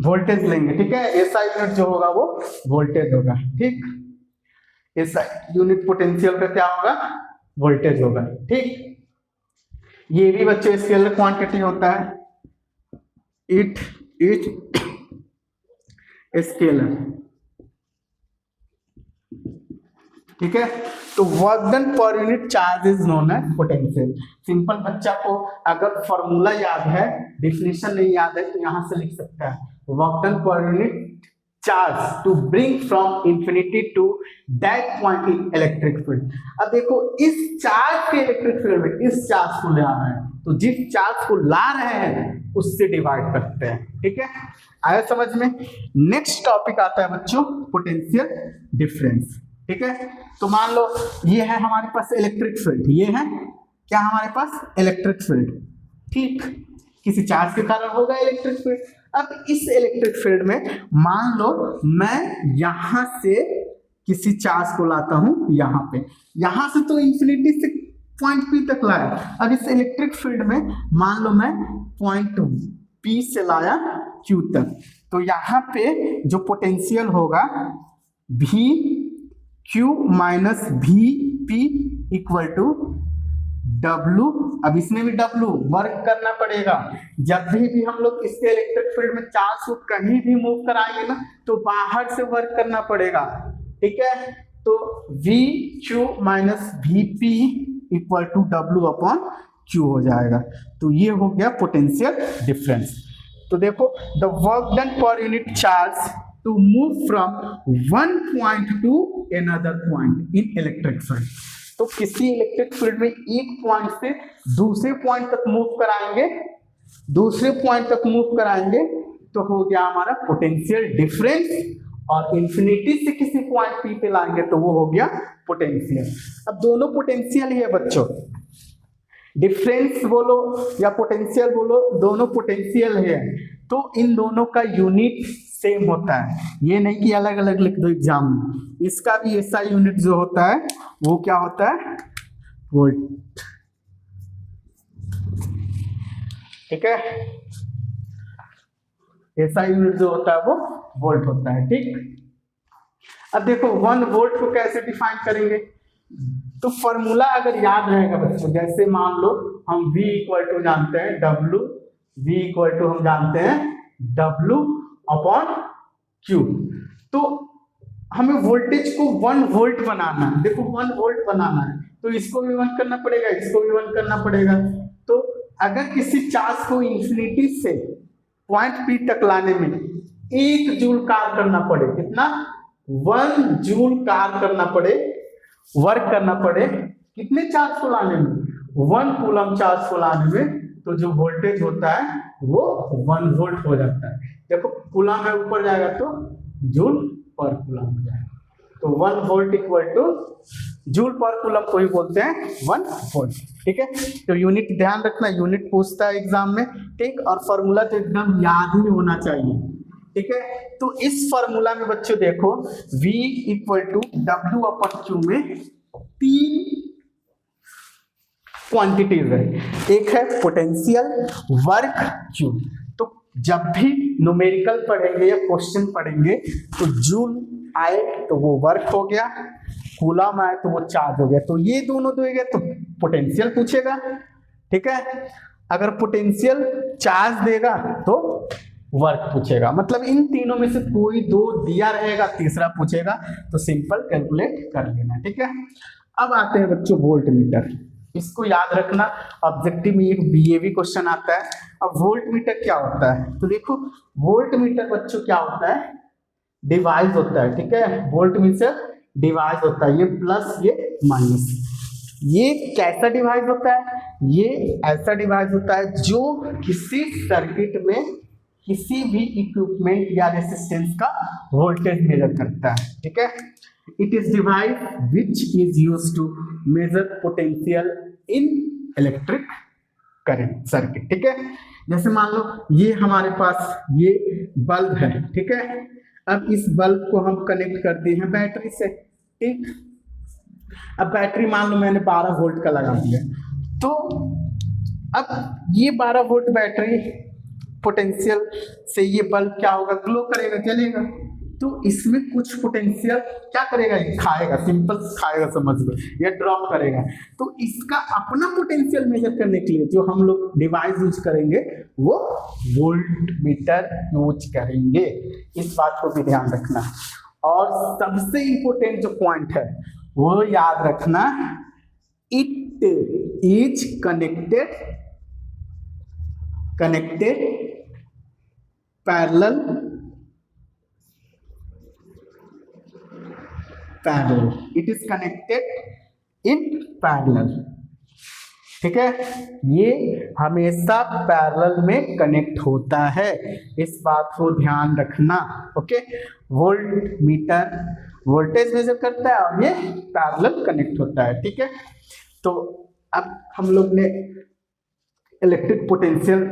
वोल्टेज लेंगे, ठीक है। ऐसा यूनिट जो होगा वो वोल्टेज होगा, ठीक। ऐसा यूनिट पोटेंशियल का क्या होगा? वोल्टेज होगा, ठीक। ये भी बच्चों स्केलर क्वांटिटी होता है, इट इज स्केलर, ठीक है। तो work done per unit charge is known as potential. Simple बच्चा को अगर फॉर्मूला याद है, डिफिनेशन नहीं याद है, तो यहां से लिख सकता है, work done per unit charge to bring from infinity to that point in electric field. अब देखो, इस चार्ज के इलेक्ट्रिक फील्ड में इस चार्ज को ला रहे हैं, तो जिस चार्ज को ला रहे हैं उससे डिवाइड करते हैं, ठीक है। आया समझ में? नेक्स्ट टॉपिक आता है बच्चों पोटेंशियल डिफरेंस, ठीक है। तो मान लो ये है हमारे पास इलेक्ट्रिक फील्ड, ये है क्या हमारे पास? इलेक्ट्रिक फील्ड, ठीक। किसी चार्ज के कारण होगा इलेक्ट्रिक फील्ड। अब इस इलेक्ट्रिक फील्ड में मान लो मैं यहां से किसी चार्ज को लाता हूं यहाँ पे, यहाँ से तो इंफिनिटी से पॉइंट P तक लाया। अब इस इलेक्ट्रिक फील्ड में मान लो मैं पॉइंट P से लाया Q तक, तो यहाँ पे जो पोटेंशियल होगा V Q minus V P equal to W। अब इसमें भी W वर्क करना पड़ेगा। जब भी हम लोग इसके इलेक्ट्रिक फील्ड में चार्ज को कहीं भी मूव कराएंगे ना, तो बाहर से वर्क करना पड़ेगा, ठीक है। तो V Q minus V P equal to W upon Q हो जाएगा। तो ये हो गया पोटेंशियल डिफरेंस। तो देखो, the work done per unit charge to move from one point to another point in electric field. तो किसी इलेक्ट्रिक फील्ड में एक पॉइंट से दूसरे पॉइंट तक मूव कराएंगे, दूसरे पॉइंट तक मूव कराएंगे तो हो गया हमारा पोटेंशियल डिफरेंस, और इंफिनिटी से किसी पॉइंट P पे लाएंगे तो वो हो गया पोटेंशियल। अब दोनों पोटेंशियल ही है बच्चों, डिफरेंस बोलो या पोटेंशियल बोलो, दोनों पोटेंशियल है। तो इन दोनों का यूनिट सेम होता है, ये नहीं कि अलग अलग लिख दो एग्जाम में। इसका भी ऐसा यूनिट जो होता है वो क्या होता है, वोल्ट, ठीक है। ऐसा यूनिट जो होता है वो वोल्ट होता है, ठीक। अब देखो 1 वोल्ट को कैसे डिफाइन करेंगे, तो फॉर्मूला अगर याद रहेगा बच्चों, जैसे मान लो हम V इक्वल टू जानते हैं W, V इक्वल टू हम जानते हैं W अपॉन Q। तो हमें वोल्टेज को 1 वोल्ट बनाना है, देखो 1 वोल्ट बनाना है तो इसको भी 1 करना पड़ेगा, इसको भी 1 करना पड़ेगा। तो अगर किसी चार्ज को इंफिनिटी से पॉइंट P तक लाने में 1 जूल कार्य करना पड़े, कितना, 1 जूल कार्य करना पड़े, वर्क करना पड़े, कितने चार्ज को लाने में, 1 कूलम चार्ज को लाने में, तो जो वोल्टेज होता है वो 1 वोल्ट हो जाता है। देखो कूलम है, ऊपर जाएगा तो जूल पर कूलम हो जाएगा। तो 1 वोल्ट इक्वल टू जूल पर कूलम को ही बोलते हैं 1 वोल्ट, ठीक है। तो यूनिट ध्यान रखना, यूनिट पूछता है एग्जाम में, ठीक। और फॉर्मूला तो एकदम याद ही होना चाहिए, ठीक है। तो इस फॉर्मूला में बच्चों देखो V equal to W upon Q में 3 क्वांटिटीज है, एक है पोटेंशियल, वर्क, Q। तो जब भी न्यूमेरिकल पढ़ेंगे या क्वेश्चन पढ़ेंगे तो जूल आए तो वो वर्क हो गया, कूलम आए तो वो चार्ज हो गया। तो ये दोनों देंगे तो पोटेंशियल पूछेगा, ठीक है। अगर पोटेंशियल चार्ज देगा तो वर्क पूछेगा, मतलब इन तीनों में से कोई 2 दिया रहेगा, तीसरा पूछेगा, तो सिंपल कैलकुलेट कर लेना, ठीक है। अब आते हैं बच्चों वोल्ट मीटर, इसको याद रखना, ऑब्जेक्टिव में एक BAV क्वेश्चन आता है। अब वोल्ट मीटर क्या होता है, तो देखो वोल्ट मीटर बच्चों क्या होता है, डिवाइस होता है, ठीक है। वोल्ट मीटर डिवाइस होता है, ये प्लस ये माइनस। ये कैसा डिवाइस होता है, ये ऐसा डिवाइस होता है जो किसी सर्किट में किसी भी इक्विपमेंट या रेजिस्टेंस का वोल्टेज मेजर करता है, ठीक है। It is device which is used to measure potential in electric current circuit, ठीक है। जैसे मान लो ये हमारे पास ये बल्ब है, ठीक है। अब इस बल्ब को हम कनेक्ट कर दिए हैं बैटरी से, ठीक। अब बैटरी मान लो मैंने 12 वोल्ट का लगा दिया, तो अब ये 12 वोल्ट बैटरी पोटेंशियल से ये बल्ब क्या होगा, ग्लो करेगा, जलेगा। तो इसमें कुछ पोटेंशियल क्या करेगा, ये खाएगा, सिंपल खाएगा समझ लो, या ड्रॉप करेगा। तो इसका अपना पोटेंशियल मेजर करने के लिए जो हम लोग डिवाइस यूज करेंगे वो वोल्ट मीटर यूज करेंगे, इस बात को भी ध्यान रखना। और सबसे इंपॉर्टेंट जो पॉइंट है वो याद रखना, it is connected parallel, it is connected in parallel, ठीक है। ये हमेशा पैरेलल में कनेक्ट होता है, इस बात को ध्यान रखना, okay. Volt meter voltage measure करता है और ये पैरेलल कनेक्ट होता है, ठीक है। तो अब हम लोग ने इलेक्ट्रिक पोटेंशियल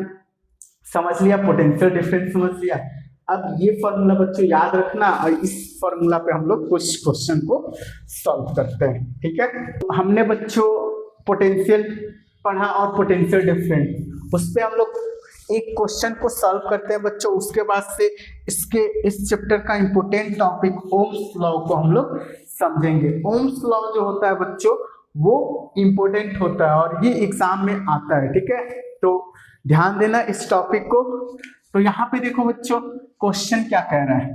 समझ लिया, पोटेंशियल डिफरेंस समझ लिया। अब ये फॉर्मूला बच्चों याद रखना, और इस फॉर्मूला पे हम लोग कुछ क्वेश्चन को सॉल्व करते हैं। ठीक है, हमने बच्चों पोटेंशियल पढ़ा और पोटेंशियल डिफरेंस, उस पर हम लोग एक क्वेश्चन को सॉल्व करते हैं बच्चों। उसके बाद से इस चैप्टर का इंपॉर्टेंट टॉपिक ओम्स लॉ को हम लोग समझेंगे। ओम्स लॉ जो होता है बच्चों वो इंपॉर्टेंट होता है और ये एग्जाम में आता है। ठीक है, तो ध्यान देना इस टॉपिक को। तो यहाँ पे देखो बच्चों क्वेश्चन क्या कह रहा है,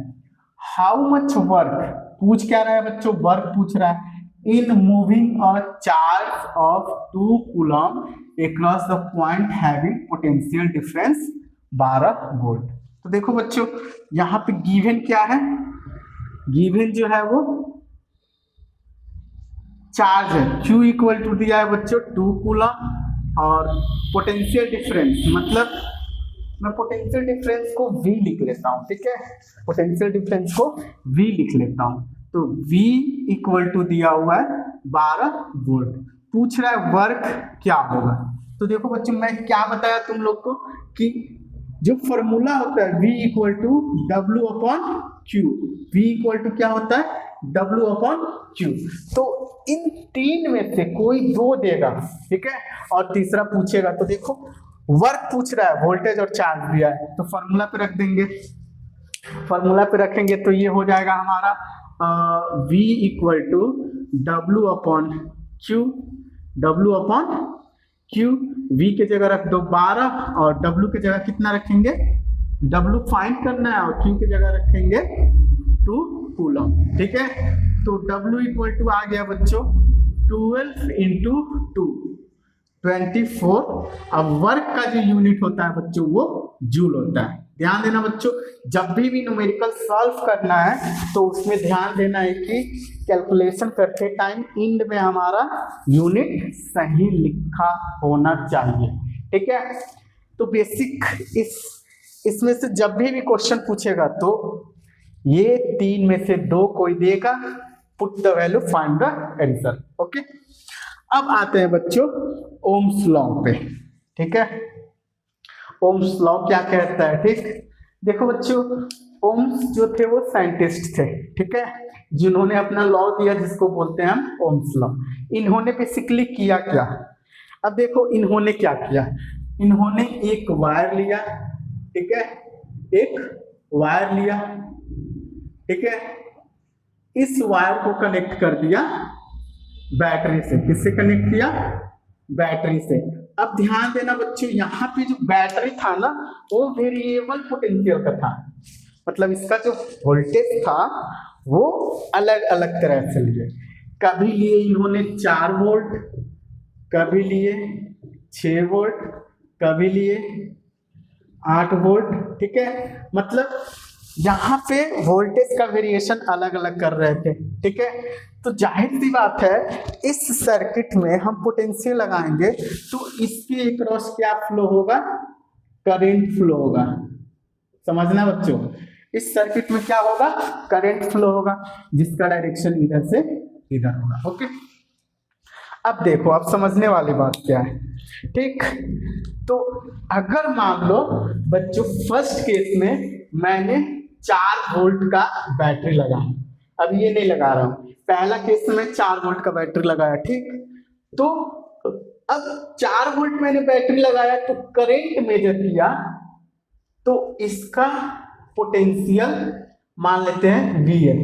हाउ मच वर्क, पूछ क्या रहा है बच्चों, वर्क पूछ रहा है in moving a charge of 2 coulomb across the point having potential difference 12 volt. तो देखो बच्चों यहाँ पे गिवन क्या है, गिवन जो है वो चार्ज है, Q इक्वल टू दिया है बच्चों 2 कूलम और पोटेंशियल डिफरेंस, मतलब मैं पोटेंशियल डिफरेंस को V लिख लेता हूँ। ठीक है, पोटेंशियल डिफरेंस को V लिख लेता हूँ। तो V इक्वल टू दिया हुआ है 12 वोल्ट। पूछ रहा है वर्क क्या होगा। तो देखो बच्चों मैं क्या बताया तुम लोग को कि जो फॉर्मूला होता है V equal to W upon Q, V equal to क्या होता है W अपॉन क्यू। तो इन तीन में से कोई दो देगा, ठीक है, और तीसरा पूछेगा। तो देखो वर्क पूछ रहा है, वोल्टेज और चार्ज दिया है, तो फॉर्मूला पे रख देंगे। फॉर्मूला पे रखेंगे तो ये हो जाएगा हमारा V equal to W upon Q, W upon Q. V के जगह रख दो 12 और W के जगह कितना रखेंगे, W फाइंड करना है और Q के जगह रखेंगे 2 कूलम। ठीक है, तो W इक्वल टू आ गया बच्चों 12 इंटू 2 24। अब वर्क का जो यूनिट होता है बच्चों वो जूल होता है। ध्यान देना बच्चों, जब भी न्यूमेरिकल सॉल्व करना है तो उसमें ध्यान देना है कि कैलकुलेशन करते टाइम इंड में हमारा यूनिट सही लिखा होना चाहिए। ठीक है, तो बेसिक इसमें से जब भी क्वेश्चन पूछेगा तो ये तीन में से दो कोई देगा, put the value find the answer. Okay, अब आते हैं बच्चों ओम्स लॉ पे। ठीक है, ओम्स लॉ क्या कहता है। ठीक, देखो बच्चों ओम्स जो थे वो साइंटिस्ट थे, ठीक है, जिन्होंने अपना लॉ दिया जिसको बोलते हैं हम ओम्स लॉ। इन्होंने बेसिकली किया क्या, अब देखो इन्होंने क्या किया, इन्होंने एक वायर लिया, ठीक है, एक वायर लिया, ठीक है, इस वायर को कनेक्ट कर दिया बैटरी से। किससे कनेक्ट किया, बैटरी से। अब ध्यान देना बच्चों यहाँ पे जो बैटरी था ना वो वेरिएबल पोटेंशियल का था, मतलब इसका जो वोल्टेज था वो अलग अलग तरह से लिए। कभी लिए इन्होंने 4 वोल्ट, कभी लिए 6 वोल्ट, कभी लिए 8 वोल्ट। ठीक है, मतलब यहाँ पे वोल्टेज का वेरिएशन अलग अलग कर रहे थे। ठीक है, तो जाहिर सी बात है इस सर्किट में हम पोटेंशियल लगाएंगे तो इसके अक्रॉस क्या फ्लो होगा, करंट फ्लो होगा। समझना बच्चों, इस सर्किट में क्या होगा, करंट फ्लो होगा जिसका डायरेक्शन इधर से इधर होगा। ओके, अब देखो अब समझने वाली बात क्या है। ठीक, तो अगर मान लो बच्चों फर्स्ट केस में मैंने 4 वोल्ट का बैटरी लगाया, अब ये नहीं लगा रहा हूं, पहला केस में 4 वोल्ट का बैटरी लगाया। ठीक, तो अब 4 वोल्ट मैंने बैटरी लगाया तो करंट मेजर किया तो इसका पोटेंशियल मान लेते हैं V है,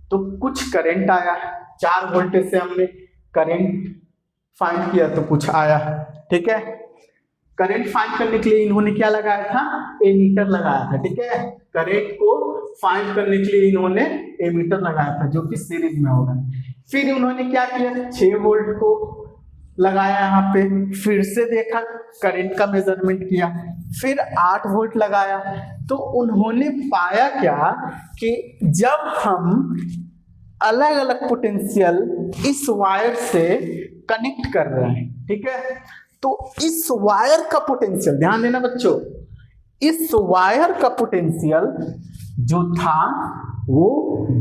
तो कुछ करंट आया, 4 वोल्ट से हमने करंट फाइंड किया तो कुछ आया। ठीक है, करंट फाइंड करने के लिए इन्होंने क्या लगाया था, एमीटर लगाया था। ठीक है, करंट को फाइंड करने के लिए इन्होंने एमीटर लगाया था जो कि सीरीज में होगा। फिर उन्होंने क्या किया, 6 वोल्ट को लगाया यहाँ पे, फिर से देखा करंट का मेजरमेंट किया, फिर 8 वोल्ट लगाया। तो उन्होंने पाया क्या कि जब हम अलग अलग पोटेंशियल इस वायर से कनेक्ट कर रहे हैं, ठीक है, तो इस वायर का पोटेंशियल, ध्यान देना बच्चों, इस वायर का पोटेंशियल जो था वो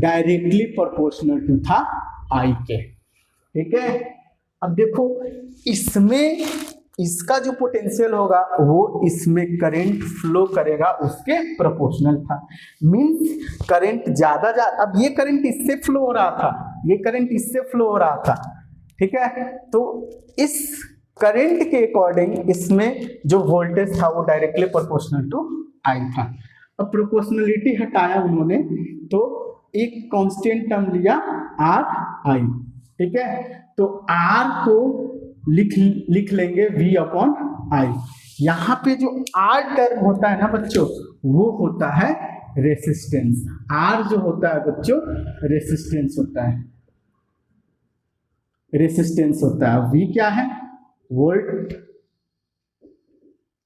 डायरेक्टली प्रोपोर्शनल टू था I के। ठीक है, अब देखो इसमें इसका जो पोटेंशियल होगा वो इसमें करंट फ्लो करेगा उसके प्रोपोर्शनल था। मींस करंट ज्यादा अब ये करंट इससे फ्लो हो रहा था, ये करंट इससे फ्लो हो रहा था, ठीक है। तो इस करंट के अकॉर्डिंग इसमें जो वोल्टेज था वो डायरेक्टली प्रोपोर्शनल टू आई था। अब प्रोपोर्शनलिटी हटाया उन्होंने तो एक कांस्टेंट टर्म लिया आर आई, ठीक है। तो आर को लिख लेंगे V अपॉन आई। यहाँ पे जो R टर्म होता है ना बच्चों वो होता है रेसिस्टेंस। R जो होता है बच्चों रेसिस्टेंस होता है, रेसिस्टेंस होता है। V क्या है?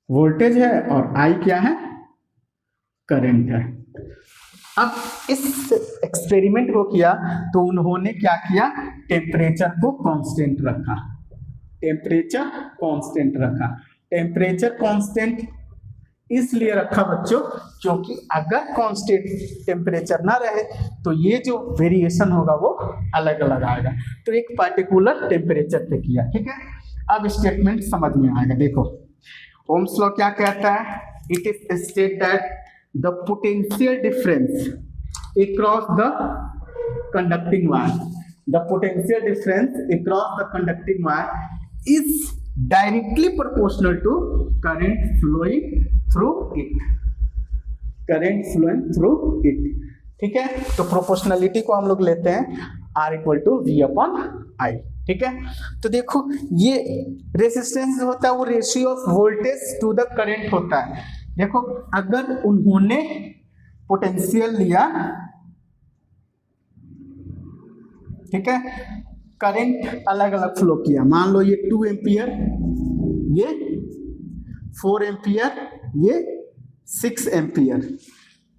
वोल्टेज है और I क्या है? करंट है। अब इस एक्सपेरिमेंट को किया तो उन्होंने क्या किया, टेम्परेचर को कांस्टेंट रखा, टेम्परेचर कांस्टेंट रखा। टेम्परेचर कांस्टेंट इसलिए रखा बच्चों क्योंकि अगर कांस्टेंट टेम्परेचर ना रहे तो ये जो वेरिएशन होगा वो अलग अलग आएगा। तो एक पर्टिकुलर टेम्परेचर पे किया, ठीक है। अब स्टेटमेंट समझ में आएगा। देखो ओम्स लॉ क्या कहता है, it is state that the potential difference across the conducting wire, the potential difference across the conducting wire is directly proportional to current flowing through it, current flowing through it, ठीक है। तो proportionality को हम लोग लेते हैं R equal to V upon I, ठीक है। तो देखो ये रेसिस्टेंस जो होता है वो ratio of voltage to the current होता है। देखो अगर उन्होंने पोटेंशियल लिया, ठीक है, करंट अलग अलग फ्लो किया, मान लो ये 2 एम्पियर, ये 4 एम्पियर, ये 6 एम्पियर।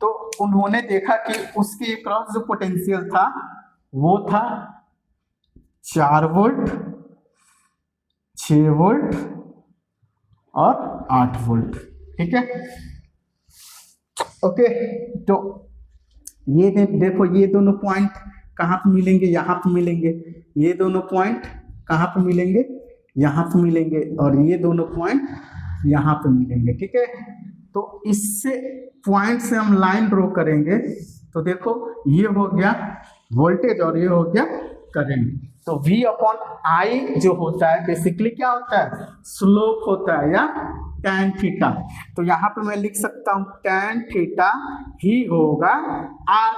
तो उन्होंने देखा कि उसके अक्रॉस जो पोटेंशियल था वो था 4 वोल्ट, 6 वोल्ट और 8 वोल्ट, ठीक है। ओके तो ये देखो ये दोनों पॉइंट कहाँ पे मिलेंगे, यहाँ पे मिलेंगे। ये दोनों पॉइंट कहाँ पे मिलेंगे, यहाँ पे मिलेंगे, और ये दोनों पॉइंट यहाँ पे मिलेंगे, ठीक है। तो इससे पॉइंट से हम लाइन ड्रॉ करेंगे तो देखो ये हो गया वोल्टेज और ये हो गया करंट। तो V अपॉन आई जो होता है बेसिकली क्या होता है, स्लोप होता है या tan थीटा। तो यहाँ पे मैं लिख सकता हूँ tan थीटा ही होगा R,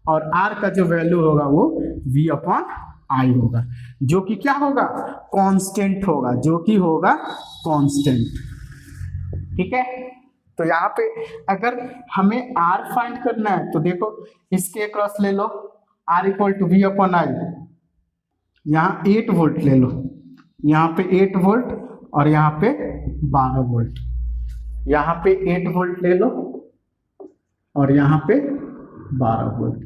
और R का जो वैल्यू होगा वो V अपॉन आई होगा, जो कि क्या होगा, कांस्टेंट होगा, जो कि होगा कांस्टेंट, ठीक है। तो यहाँ पे अगर हमें R फाइंड करना है तो देखो इसके अक्रॉस ले लो R equal to V upon I. यहाँ 8 वोल्ट ले लो, यहाँ पे 8 वोल्ट और यहाँ पे 12 वोल्ट, यहाँ पे 8 वोल्ट ले लो और यहाँ पे 12 वोल्ट,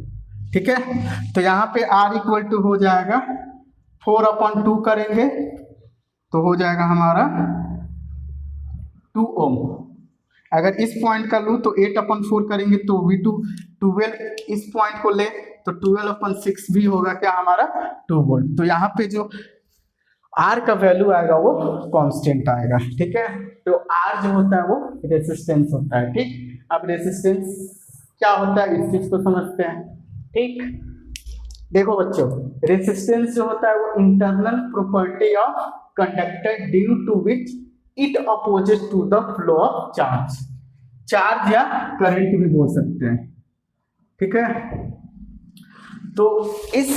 ठीक है। तो यहाँ पे R इक्वल टू हो जाएगा 4/2 करेंगे तो हो जाएगा हमारा 2 ओम। अगर इस पॉइंट का लूँ तो 8/4 करेंगे तो V2 12, इस पॉइंट को ले तो 12/6 भी होगा क्या हमारा 2 वोल्ट। तो यहाँ पे जो R का वैल्यू आएगा वो कांस्टेंट आएगा, ठीक है। तो R जो होता है वो रेसिस्टेंस होता है, ठीक। अब रेसिस्टेंस क्या होता है इस चीज को समझते हैं, ठीक। देखो बच्चों रेसिस्टेंस जो होता है वो internal property of conductor due to which it opposes to the flow of charge, charge या करंट भी बोल सकते हैं, ठीक है। तो इस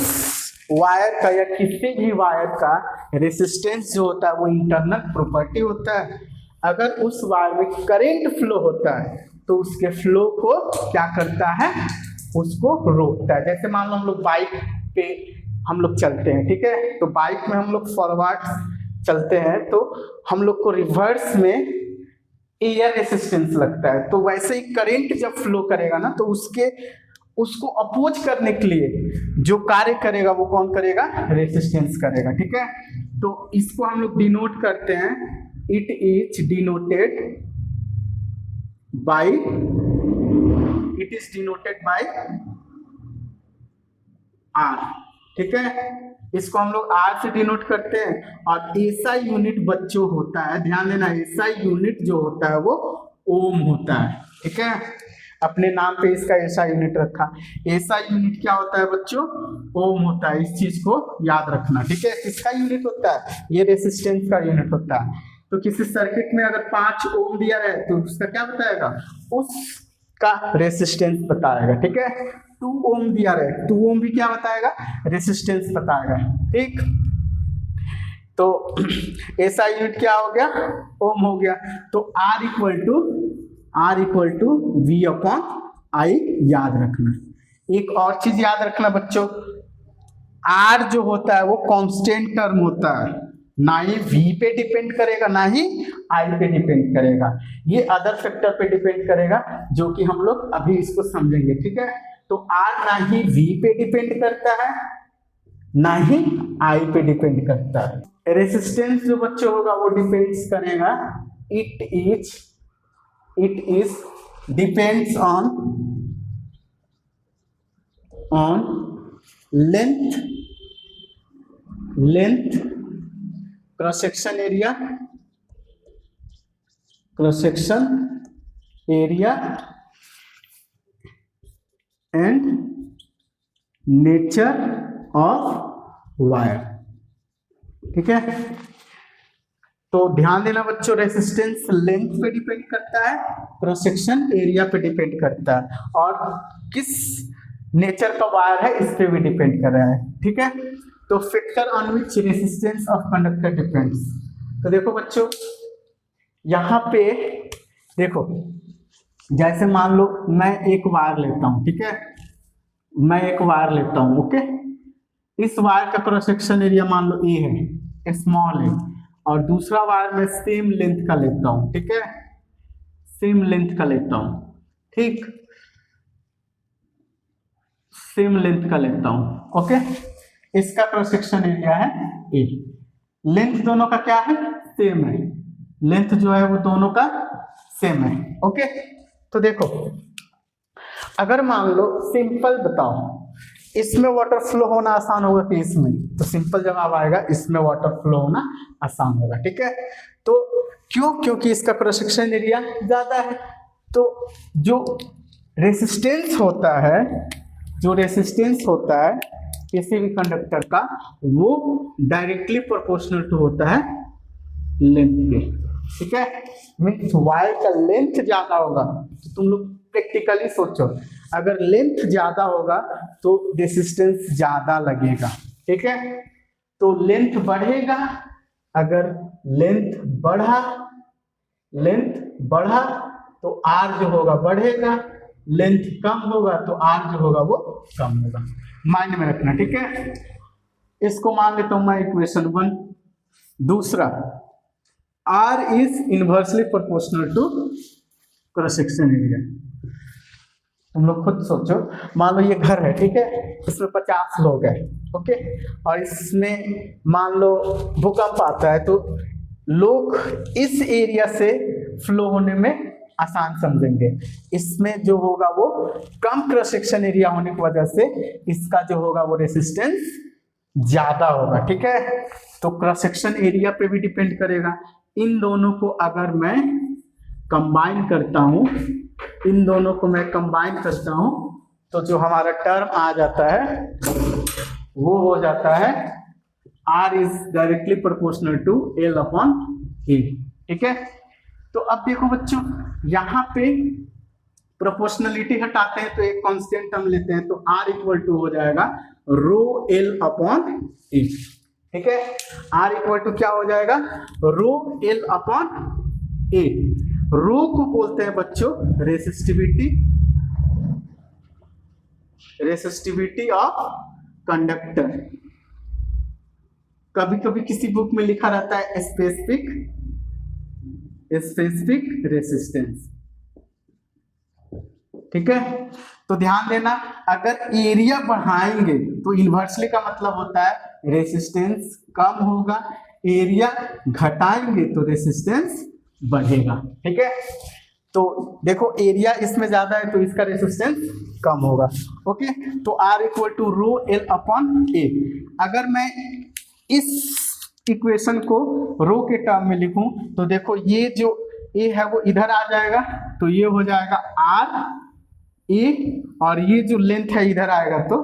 वायर का या किसी भी वायर का रेसिस्टेंस जो होता है वो इंटरनल प्रॉपर्टी होता है। अगर उस वायर में करंट फ्लो होता है तो उसके फ्लो को क्या करता है, उसको रोकता है। जैसे मान लो हम लोग बाइक पे हम लोग चलते हैं, ठीक है। तो बाइक में हम लोग फॉरवर्ड चलते हैं तो हम लोग को रिवर्स में एयर रेसिस्टेंस लगता है। तो वैसे ही करंट जब फ्लो करेगा ना तो उसको अपोज करने के लिए जो कार्य करेगा वो कौन करेगा, रेसिस्टेंस करेगा, ठीक है। तो इसको हम लोग डिनोट करते हैं, it is denoted by, it is denoted by R, ठीक है, इसको हम लोग आर से डिनोट करते हैं। और एसआई यूनिट बच्चों होता है, ध्यान देना, एसआई यूनिट जो होता है वो ओम होता है। ठीक है, अपने नाम पे इसका एसआई यूनिट रखा। एसआई यूनिट क्या होता है बच्चों? ओम होता है, इस चीज को याद रखना। ठीक है, किसका यूनिट होता है? ये रेसिस्टेंस का यूनिट होता है। तो किसी सर्किट में अगर 5 ओम दिया है तो उसका क्या बताएगा? उसका रेसिस्टेंस बताएगा। ठीक है, 2 ओम दिया है, 2 ओम भी क्या बताएगा? रेसिस्टेंस बताएगा। ठीक, तो ऐसा यूनिट क्या हो गया? ओम हो गया। तो R equal to V upon I याद रखना। एक और चीज याद रखना बच्चों, R जो होता है वो कांस्टेंट टर्म होता है, ना ही V पे डिपेंड करेगा ना ही I पे डिपेंड करेगा, ये अदर फैक्टर पे डिपेंड करेगा, जो कि हम लोग अभी इसको समझेंगे। ठीक है, तो R ना ही V पे डिपेंड करता है ना ही I पे डिपेंड करता है। रेसिस्टेंस जो बच्चों होगा वो डिपेंड्स करेगा, it is depends on length cross section area and nature of wire. ठीक है, तो ध्यान देना बच्चों, रेसिस्टेंस लेंथ पे डिपेंड करता है, क्रॉस सेक्शन एरिया पे डिपेंड करता है, और किस नेचर का वायर है इस पे भी डिपेंड कर रहा है। ठीक है, तो factor on which resistance of conductor depends. तो देखो बच्चों, यहाँ पे देखो, जैसे मान लो मैं एक वायर लेता हूँ। ठीक है, मैं एक वायर लेता हूँ। ओके, इस वायर का क्रॉस सेक्शन एरिया मान लो ए है, स्मॉल है, और दूसरा वायर मैं सेम लेंथ का लेता हूँ। ठीक है, सेम लेंथ का लेता हूँ। ठीक, सेम लेंथ का लेता हूँ। ओके, इसका क्रॉस सेक्शन एरिया है ए, लेंथ दोनों का क्या है? सेम है, लेंथ जो है वो दोनों का सेम है। ओके, तो देखो, अगर मान लो सिंपल बताओ, इसमें वाटर फ्लो होना आसान होगा कि इसमें? तो सिंपल जवाब आएगा इसमें वाटर फ्लो होना आसान होगा। ठीक है, तो क्यों? क्योंकि इसका क्रॉस सेक्शन एरिया ज्यादा है। तो जो रेसिस्टेंस होता है किसी भी कंडक्टर का, वो डायरेक्टली प्रोपोर्शनल टू होता है लेंथ के। ठीक है, मीन्स वायर का लेंथ ज्यादा होगा, तो तुम लोग प्रैक्टिकली सोचो, अगर लेंथ ज्यादा होगा तो रेसिस्टेंस ज्यादा लगेगा। ठीक है, तो लेंथ बढ़ेगा, अगर लेंथ बढ़ा तो R जो होगा बढ़ेगा, लेंथ कम होगा तो R जो होगा वो कम होगा। माइंड में रखना। ठीक है, इसको मान लेता हूं मैं इक्वेशन 1। दूसरा, R is inversely proportional to cross section area. तुम लोग खुद सोचो, मान लो ये घर है। ठीक है, इसमें 50 लोग हैं। ओके, और इसमें मान लो भूकंप आता है, तो लोग इस एरिया से फ्लो होने में आसान समझेंगे। इसमें जो होगा वो कम क्रॉस सेक्शन एरिया होने की वजह से इसका जो होगा वो रेसिस्टेंस ज्यादा होगा। ठीक है, तो क्रॉस सेक्शन एरिया पे भी डिपेंड करेगा। इन दोनों को अगर मैं कंबाइन करता हूं, तो जो हमारा टर्म आ जाता है वो हो जाता है R is directly proportional to L upon A। ठीक है, तो अब देखो बच्चों, यहाँ पे प्रोपोर्शनलिटी हटाते हैं तो एक कांस्टेंट टर्म लेते हैं, तो R इक्वल टू हो जाएगा रो L अपॉन A। ठीक है, R इक्वल टू क्या हो जाएगा? रो L अपॉन A। रो को बोलते हैं बच्चों रेसिस्टिविटी ऑफ कंडक्टर। कभी कभी किसी बुक में लिखा रहता है स्पेसिफिक रेसिस्टेंस। ठीक है, तो ध्यान देना, अगर एरिया बढ़ाएंगे तो इन्वर्सली का मतलब होता है रेसिस्टेंस कम होगा, एरिया घटाएंगे तो रेसिस्टेंस बढ़ेगा। ठीक है, तो देखो एरिया इसमें ज्यादा है तो इसका रेसिस्टेंस कम होगा। ओके, तो R equal to rho L upon A। अगर मैं इस इक्वेशन को रो के टर्म में लिखूं तो देखो ये जो A है वो इधर आ जाएगा, तो ये हो जाएगा R A, और ये जो लेंथ है इधर आएगा तो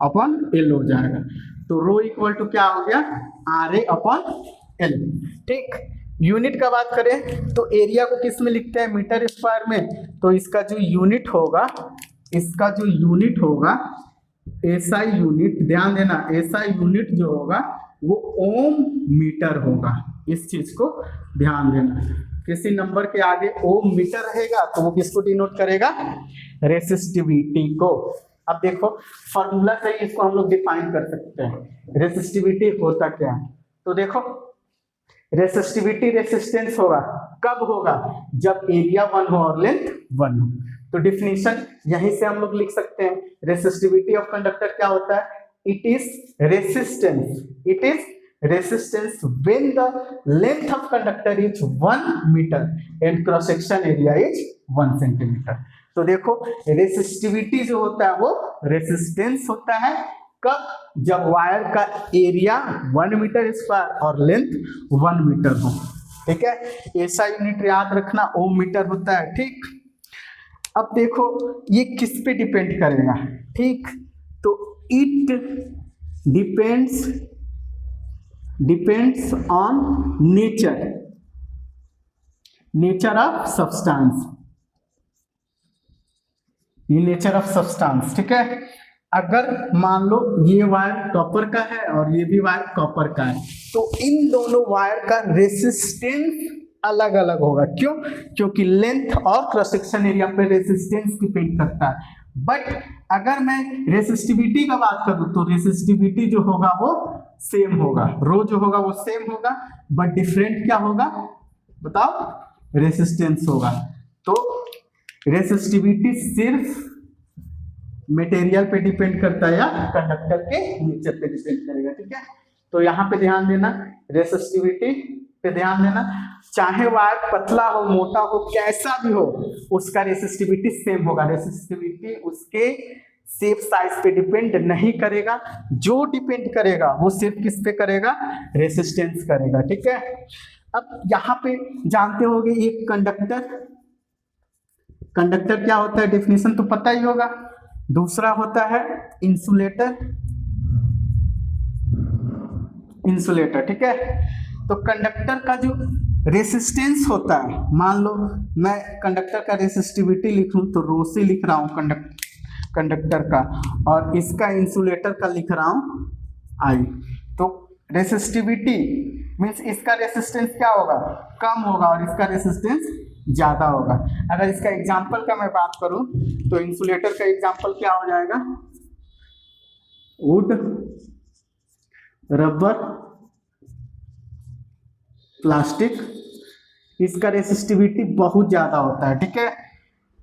अपॉन L हो जाएगा। तो रो इक्वल टू क्या हो गया, RA अपॉन L। ठीक, यूनिट का बात करें तो एरिया को किस में लिखते हैं, मीटर स्क्वायर में। तो इसका जो यूनिट होगा, इसका जो यूनिट होगा SI यूनिट, ध्यान देना SI यूनिट जो होगा वो ओम मीटर होगा। इस चीज को ध्यान देना, किसी नंबर के आगे ओम मीटर रहेगा तो वो किसको डिनोट करेगा, रेसिस्टिविटी को। अब देखो फॉर्मूला से इसको हम लोग डिफाइन कर सकते हैं, रेसिस्टिविटी होता क्या है। तो देखो रेसिस्टिविटी रेसिस्टेंस होगा, कब होगा, जब एरिया 1 हो और लेंथ 1 हो। तो डिफिनीशन यहीं से हम लोग लिख सकते हैं, रेसिस्टिविटी ऑफ कंडक्टर क्या होता है, it is resistance when the length of conductor is 1 metre and cross section area is 1 centimetre. तो देखो रेसिस्टिविटी जो होता है वो रेसिस्टेंस होता है कब, जब वायर का एरिया 1 मीटर स्क्वायर और लेंथ 1 मीटर हो। ठीक है, ऐसा यूनिट याद रखना ओम मीटर होता है। ठीक, अब देखो ये किस पे डिपेंड करेगा, ठीक, तो it depends on nature of substance, ये नेचर ऑफ सब्सटेंस। ठीक है, अगर मान लो ये वायर कॉपर का है और ये भी वायर कॉपर का है, तो इन दोनों वायर का रेसिस्टेंस अलग अलग होगा। क्यों, क्योंकि लेंथ और क्रॉस सेक्शन एरिया पे रेसिस्टेंस डिपेंड करता है। बट अगर मैं रेसिस्टिविटी का बात करूं तो रेसिस्टिविटी जो होगा वो सेम होगा, रो जो होगा वो सेम होगा, बट डिफरेंट क्या होगा बताओ, रेसिस्टेंस होगा। तो रेसिस्टिविटी सिर्फ मटेरियल पे डिपेंड करता है या कंडक्टर के नेचर पे डिपेंड करेगा। ठीक है, तो यहाँ पे ध्यान देना, रेसिस्टिविटी पे ध्यान देना, चाहे वायर पतला हो मोटा हो कैसा भी हो उसका रेसिस्टिविटी सेम होगा। रेसिस्टिविटी उसके शेप साइज पे डिपेंड नहीं करेगा, जो डिपेंड करेगा वो सिर्फ किस पे करेगा, रेसिस्टेंस करेगा। ठीक है, अब यहाँ पे जानते होगे एक कंडक्टर क्या होता है, डेफिनेशन तो पता ही होगा। दूसरा होता है इंसुलेटर। ठीक है, तो कंडक्टर का जो रेसिस्टेंस होता है, मान लो मैं कंडक्टर का रेसिस्टिविटी लिखूं तो रो से लिख रहा हूं कंडक्टर का, और इसका इंसुलेटर का लिख रहा हूं आई। तो रेसिस्टिविटी मीन्स इसका रेसिस्टेंस क्या होगा, कम होगा, और इसका रेसिस्टेंस ज्यादा होगा। अगर इसका एग्जांपल का मैं बात करूं तो इंसुलेटर का एग्जांपल क्या हो जाएगा, वुड, रबर, प्लास्टिक। इसका रेसिस्टिविटी बहुत ज्यादा होता है। ठीक है,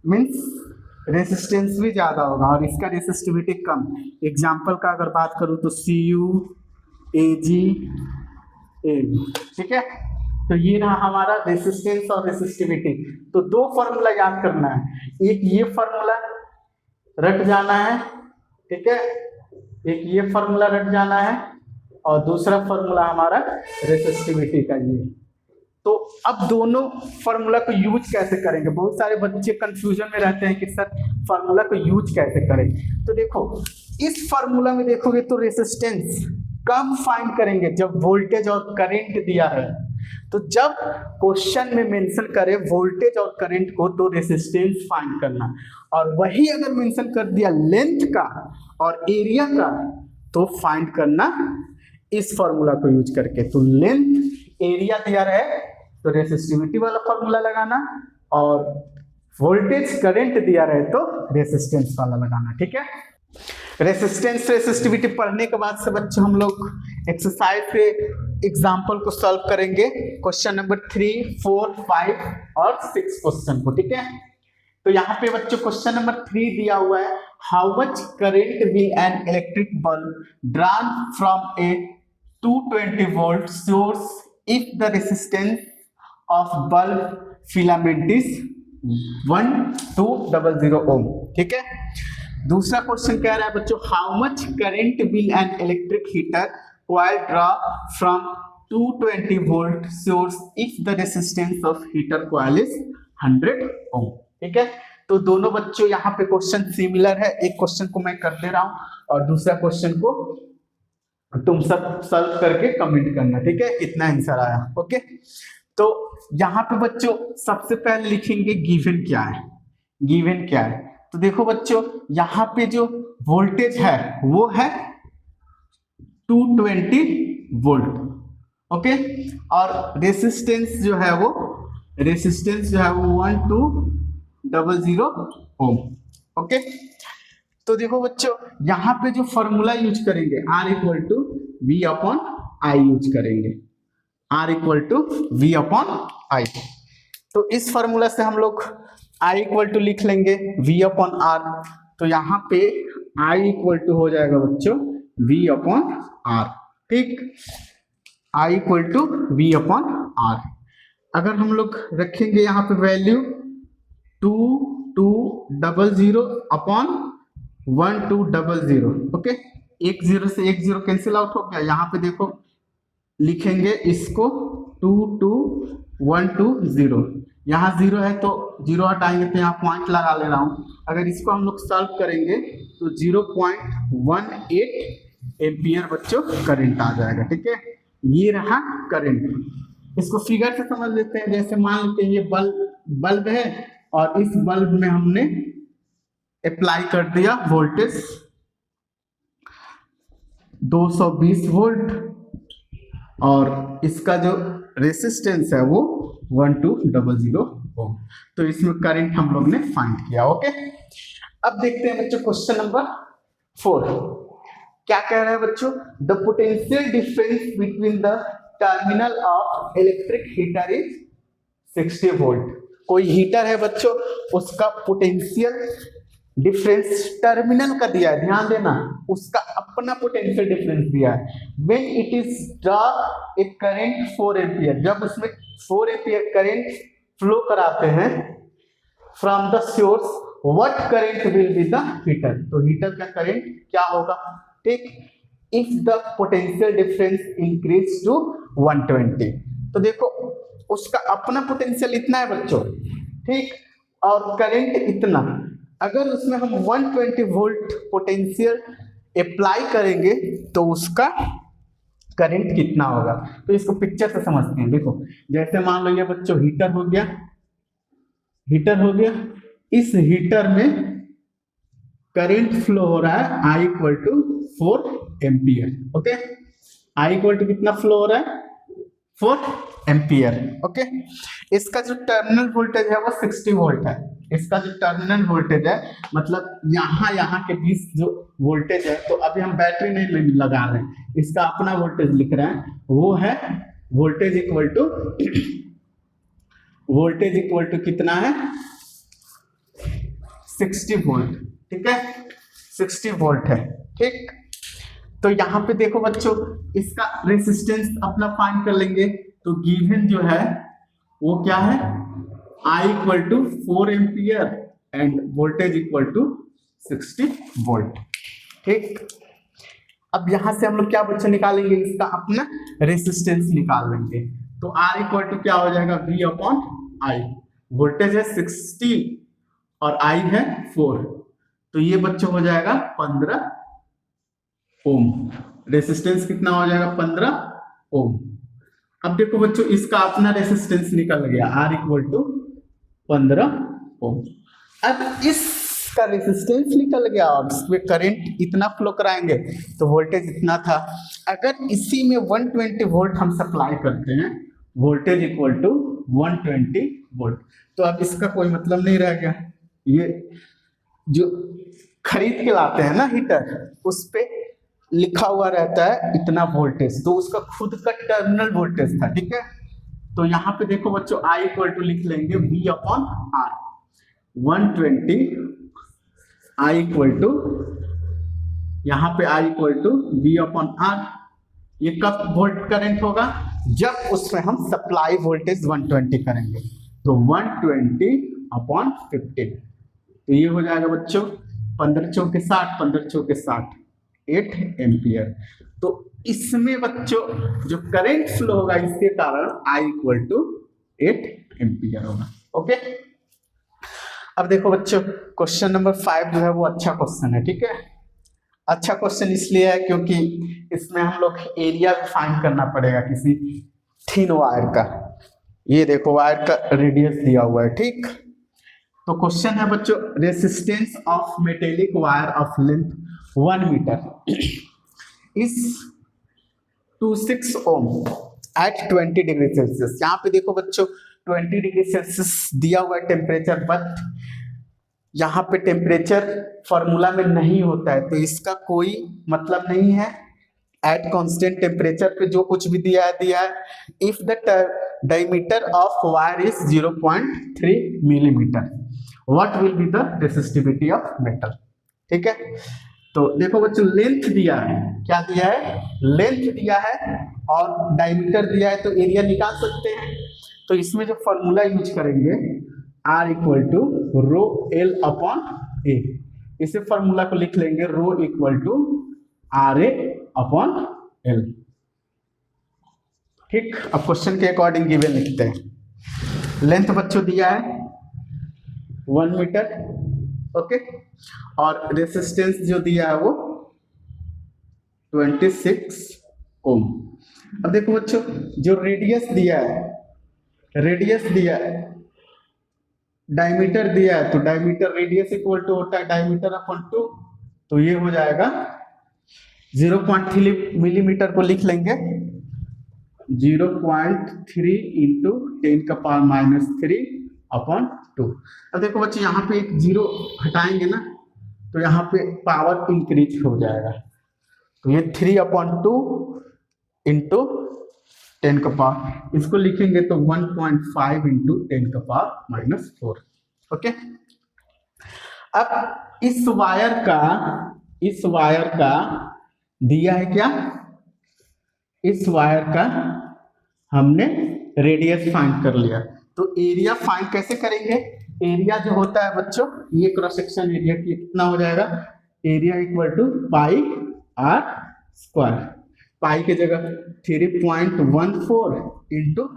मीन्स रेसिस्टेंस भी ज्यादा होगा और इसका रेसिस्टिविटी कम। एग्जांपल का अगर बात करूं तो CuAg। ठीक है, तो ये रहा हमारा रेसिस्टेंस और रेसिस्टिविटी। तो दो फॉर्मूला याद करना है, एक ये फॉर्मूला रट जाना है, ठीक है, एक ये फॉर्मूला रट जाना है, और दूसरा फॉर्मूला हमारा रेसिस्टिविटी का ये। तो अब दोनों फॉर्मूला को यूज कैसे करेंगे, बहुत सारे बच्चे कंफ्यूजन में रहते हैं कि सर फॉर्मूला को यूज कैसे करें। तो देखो इस फॉर्मूला में देखोगे तो रेसिस्टेंस कब फाइंड करेंगे, जब वोल्टेज और करंट दिया है। तो जब क्वेश्चन में मेंशन करे वोल्टेज और करंट को तो रेसिस्टेंस फाइंड करना, और वही अगर मेंशन कर दिया लेंथ का और एरिया का तो फाइंड करना इस फॉर्मूला को यूज करके। तो लेंथ एरिया दिया रहे तो रेसिस्टिविटी वाला फॉर्मूला लगाना, और वोल्टेज करंट दिया रहे तो रेसिस्टेंस वाला लगाना। ठीक है, रेसिस्टेंस रेसिस्टिविटी पढ़ने के बाद से बच्चों हम लोग एक्सरसाइज पे एग्जाम्पल को सॉल्व करेंगे, क्वेश्चन नंबर 3, 4, 5 और 6 क्वेश्चन को। ठीक है, तो यहाँ पे बच्चों क्वेश्चन नंबर 3 दिया हुआ है, how much current will an electric bulb drawn from A 220 volt source if the resistance of bulb filament is 1200 ओम। ठीक है। दूसरा क्वेश्चन कह रहा है बच्चों, how much current will an electric heater coil draw from 220 volt source if the resistance of heater coil is 100 ओम। ठीक है। तो दोनों बच्चों यहाँ पे क्वेश्चन सिमिलर है, एक क्वेश्चन को मैं कर दे रहा हूं और दूसरा क्वेश्चन को तुम सब सॉल्व करके कमेंट करना। ठीक है, कितना आंसर आया। ओके, तो यहाँ पे बच्चों सबसे पहले लिखेंगे गिवन क्या है। गिवन क्या है, तो देखो बच्चों यहाँ पे जो वोल्टेज है वो है 220 वोल्ट। ओके, और रेसिस्टेंस जो है वो 1200 ओम। ओके, तो देखो बच्चों यहाँ पे जो फॉर्मूला यूज करेंगे R equal to V upon I use करेंगे, R equal to V upon I. तो इस फॉर्मूला से हम लोग I इक्वल टू लिख लेंगे V अपॉन R। तो यहाँ पे I इक्वल टू हो जाएगा बच्चों V अपॉन R। ठीक, I equal to V upon R। अगर हम लोग रखेंगे यहाँ पे वैल्यू 2200 अपॉन 1200। ओके, एक जीरो से एक जीरो कैंसिल आउट हो गया। यहाँ पे देखो लिखेंगे इसको 22120, यहाँ जीरो है तो जीरो हटाएंगे तो यहाँ पॉइंट लगा ले रहा हूँ। अगर इसको हम लोग सॉल्व करेंगे तो 0.18 एम्पियर बच्चों करंट आ जाएगा। ठीक है, ये रहा करंट। इसको फिगर से समझ लेते हैं। जैसे मान लेते हैं ये बल्ब है और इस बल्ब में हमने अप्लाई कर दिया वोल्टेज 220 वोल्ट और इसका जो रेसिस्टेंस है वो 1200 ओम। तो इसमें करंट हम लोग ने फाइंड किया। ओके, अब देखते हैं बच्चों क्वेश्चन नंबर 4 क्या कह रहा है बच्चों, the potential difference between the terminal of electric heater is 60 volt. कोई हीटर है बच्चों, उसका पोटेंशियल डिफरेंस टर्मिनल का दिया है, ध्यान देना, उसका अपना पोटेंशियल डिफरेंस दिया है। When it is draw a current 4 ampere, जब उसमें 4 एम्पियर करंट फ्लो कराते हैं from the source, what current will be the heater. तो हीटर का करंट क्या होगा। ठीक, if the potential difference increase to 120, तो देखो उसका अपना पोटेंशियल इतना है बच्चों, ठीक, और करंट इतना। अगर उसमें हम 120 वोल्ट पोटेंशियल अप्लाई करेंगे तो उसका करंट कितना होगा। तो इसको पिक्चर से समझते हैं। देखो जैसे मान लो ये बच्चों हीटर हो गया, इस हीटर में करंट फ्लो हो रहा है I equal to 4 ampere. Okay, I equal to कितना फ्लो हो रहा है 4 एम्पियर। ओके, इसका जो टर्मिनल वोल्टेज है वो 60 वोल्ट है। इसका जो टर्मिनल वोल्टेज है मतलब यहाँ के बीच जो वोल्टेज है, तो अभी हम बैटरी नहीं लगा रहे हैं, इसका अपना वोल्टेज लिख रहे हैं, वो है वोल्टेज इक्वल टू कितना है 60 वोल्ट। ठीक है, 60 वोल्ट है। ठीक, तो यहाँ पे देखो बच्चों इसका रेसिस्टेंस अपना फाइंड कर लेंगे। तो गिवन जो है वो क्या है, I equal to 4 ampere and voltage equal to 60 volt. ठीक, अब यहां से हम लोग क्या बच्चों निकालेंगे, इसका अपना रेसिस्टेंस निकाल लेंगे। तो R इक्वल टू क्या हो जाएगा V अपॉन आई। वोल्टेज है 60 और I है 4, तो ये बच्चों हो जाएगा 15 ओम। रेसिस्टेंस कितना हो जाएगा 15 ओम। अब देखो बच्चों इसका अपना रेसिस्टेंस निकल गया R इक्वल टू 15 ओम। अब इसका रेसिस्टेंस निकल गया और इसमें करंट इतना फ्लो कराएंगे तो वोल्टेज इतना था। अगर इसी में 120 वोल्ट हम सप्लाई करते हैं, वोल्टेज इक्वल टू 120 वोल्ट, तो अब इसका कोई मतलब नहीं रह गया। ये जो खरीद के लाते हैं ना हीटर, उस पे लिखा हुआ रहता है इतना वोल्टेज, तो उसका खुद का टर्मिनल वोल्टेज था। ठीक है, तो यहाँ पे देखो बच्चों I इक्वल टू लिख लेंगे V upon R। 120 I equal to, यहाँ पे I equal to V upon R। ये कब वोल्ट करंट होगा, जब उसमें हम सप्लाई वोल्टेज 120 करेंगे। तो 120 अपॉन 15, तो ये हो जाएगा बच्चों 15 चौके 60, 15 चौके 60, 8 एम्पियर। तो इसमें बच्चों जो करंट फ्लो होगा इसके कारण I इक्वल टू 8 एम्पियर होगा। ओके, अब देखो बच्चों क्वेश्चन नंबर 5 जो है वो अच्छा क्वेश्चन है। ठीक है, अच्छा क्वेश्चन इसलिए है क्योंकि इसमें हम लोग एरिया भी फाइंड करना पड़ेगा किसी थिन वायर का। ये देखो वायर का रेडियस दिया हुआ है। ठीक, तो क्वेश्चन है बच्चों resistance of metallic wire of length 1 metre is 26 ohm at 20 degree Celsius. यहाँ पे देखो बच्चों 20 डिग्री सेल्सियस दिया हुआ है टेम्परेचर, बट यहाँ पे टेम्परेचर फॉर्मूला में नहीं होता है, तो इसका कोई मतलब नहीं है। एट कांस्टेंट टेम्परेचर पे जो कुछ भी दिया है। If the diameter of wire is 0.3 millimetre, what will be the resistivity of metal. ठीक है, तो देखो बच्चों लेंथ दिया है, क्या दिया है, लेंथ दिया है और डायमीटर दिया है, तो एरिया निकाल सकते हैं। तो इसमें जो फॉर्मूला यूज करेंगे R equal to rho L upon A, इसे फॉर्मूला को लिख लेंगे rho equal to R A upon L. ठीक, अब क्वेश्चन के अकॉर्डिंग गिवन लिखते हैं। लेंथ बच्चों दिया है 1 मीटर, ओके, और रेसिस्टेंस जो दिया है वो 26 ओम। अब देखो बच्चों जो रेडियस दिया है, रेडियस दिया है, डायमीटर दिया है, तो डायमीटर रेडियस इक्वल टू होता है डायमीटर अपॉन 2, तो ये हो जाएगा 0.3 मिलीमीटर को लिख लेंगे 0.3 इंटू 10 का पावर -3 अपॉन 2। अब देखो बच्चे यहाँ पे एक जीरो हटाएंगे ना, तो यहाँ पे पावर इंक्रीज हो जाएगा, तो ये 3/2 इंटू 10 का पावर, इसको लिखेंगे तो 1.5 इंटू 10 का पावर -4। ओके, अब इस वायर का दिया है क्या, इस वायर का हमने रेडियस फाइंड कर लिया, तो एरिया फाइंड कैसे करेंगे। एरिया जो होता है बच्चों, ये क्रॉस सेक्शन एरिया कितना हो जाएगा, area equal to pi R square, पाई की जगह 3.14 इंटू